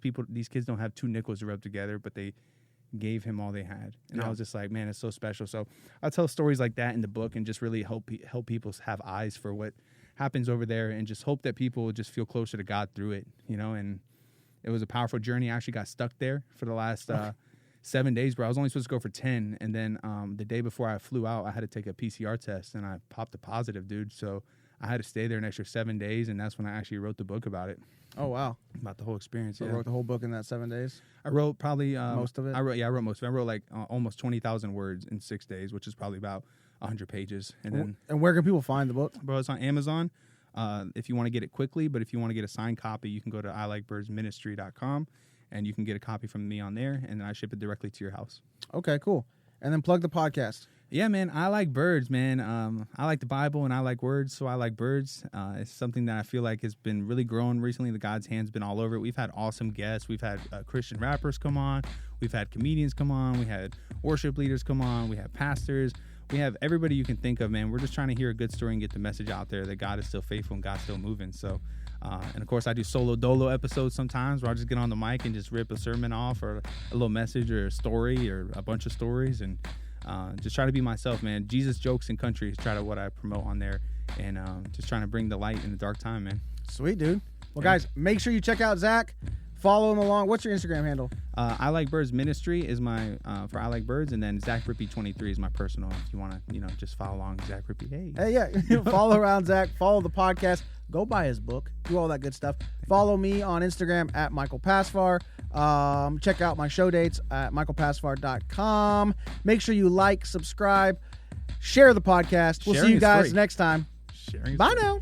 kids don't have 2 nickels to rub together, but they gave him all they had. And I was just like, man, it's so special. So I tell stories like that in the book and just really help people have eyes for what happens over there, and just hope that people just feel closer to God through it, And it was a powerful journey. I actually got stuck there for the last 7 days, bro. I was only supposed to go for 10. And then the day before I flew out, I had to take a PCR test, and I popped a positive, dude. So I had to stay there an extra 7 days, and that's when I actually wrote the book about it. Oh, wow. About the whole experience. So wrote the whole book in that 7 days? I wrote probably most of it? I wrote most of it. I wrote like almost 20,000 words in 6 days, which is probably about 100 pages. And where can people find the book? Bro, it's on Amazon if you want to get it quickly, but if you want to get a signed copy, you can go to ilikebirdsministry.com, and you can get a copy from me on there, and then I ship it directly to your house. Okay, cool. And then plug the podcast. Yeah, man, I like birds, man. I like the Bible and I like words, so I like birds. It's something that I feel like has been really growing recently. The God's hand's been all over it. We've had awesome guests. We've had Christian rappers come on. We've had comedians come on. We had worship leaders come on. We have pastors. We have everybody you can think of, man. We're just trying to hear a good story and get the message out there that God is still faithful and God's still moving. So, and of course, I do solo dolo episodes sometimes where I just get on the mic and just rip a sermon off or a little message or a story or a bunch of stories and just try to be myself, man. Jesus jokes and country is try to what I promote on there, and just trying to bring the light in the dark time, man. Sweet, dude. Well, guys, make sure you check out Zach. Follow him along. What's your Instagram handle? I Like Birds Ministry is my for I Like Birds, and then Zach Rippey 23 is my personal. If you want to, just follow along, Zach Rippey. Hey, yeah. Follow around Zach. Follow the podcast. Go buy his book. Do all that good stuff. Follow me on Instagram at Michael Pasfar. Check out my show dates at michaelpasfar.com. Make sure you like, subscribe, share the podcast. We'll see you guys next time. Sharing is Bye free. now.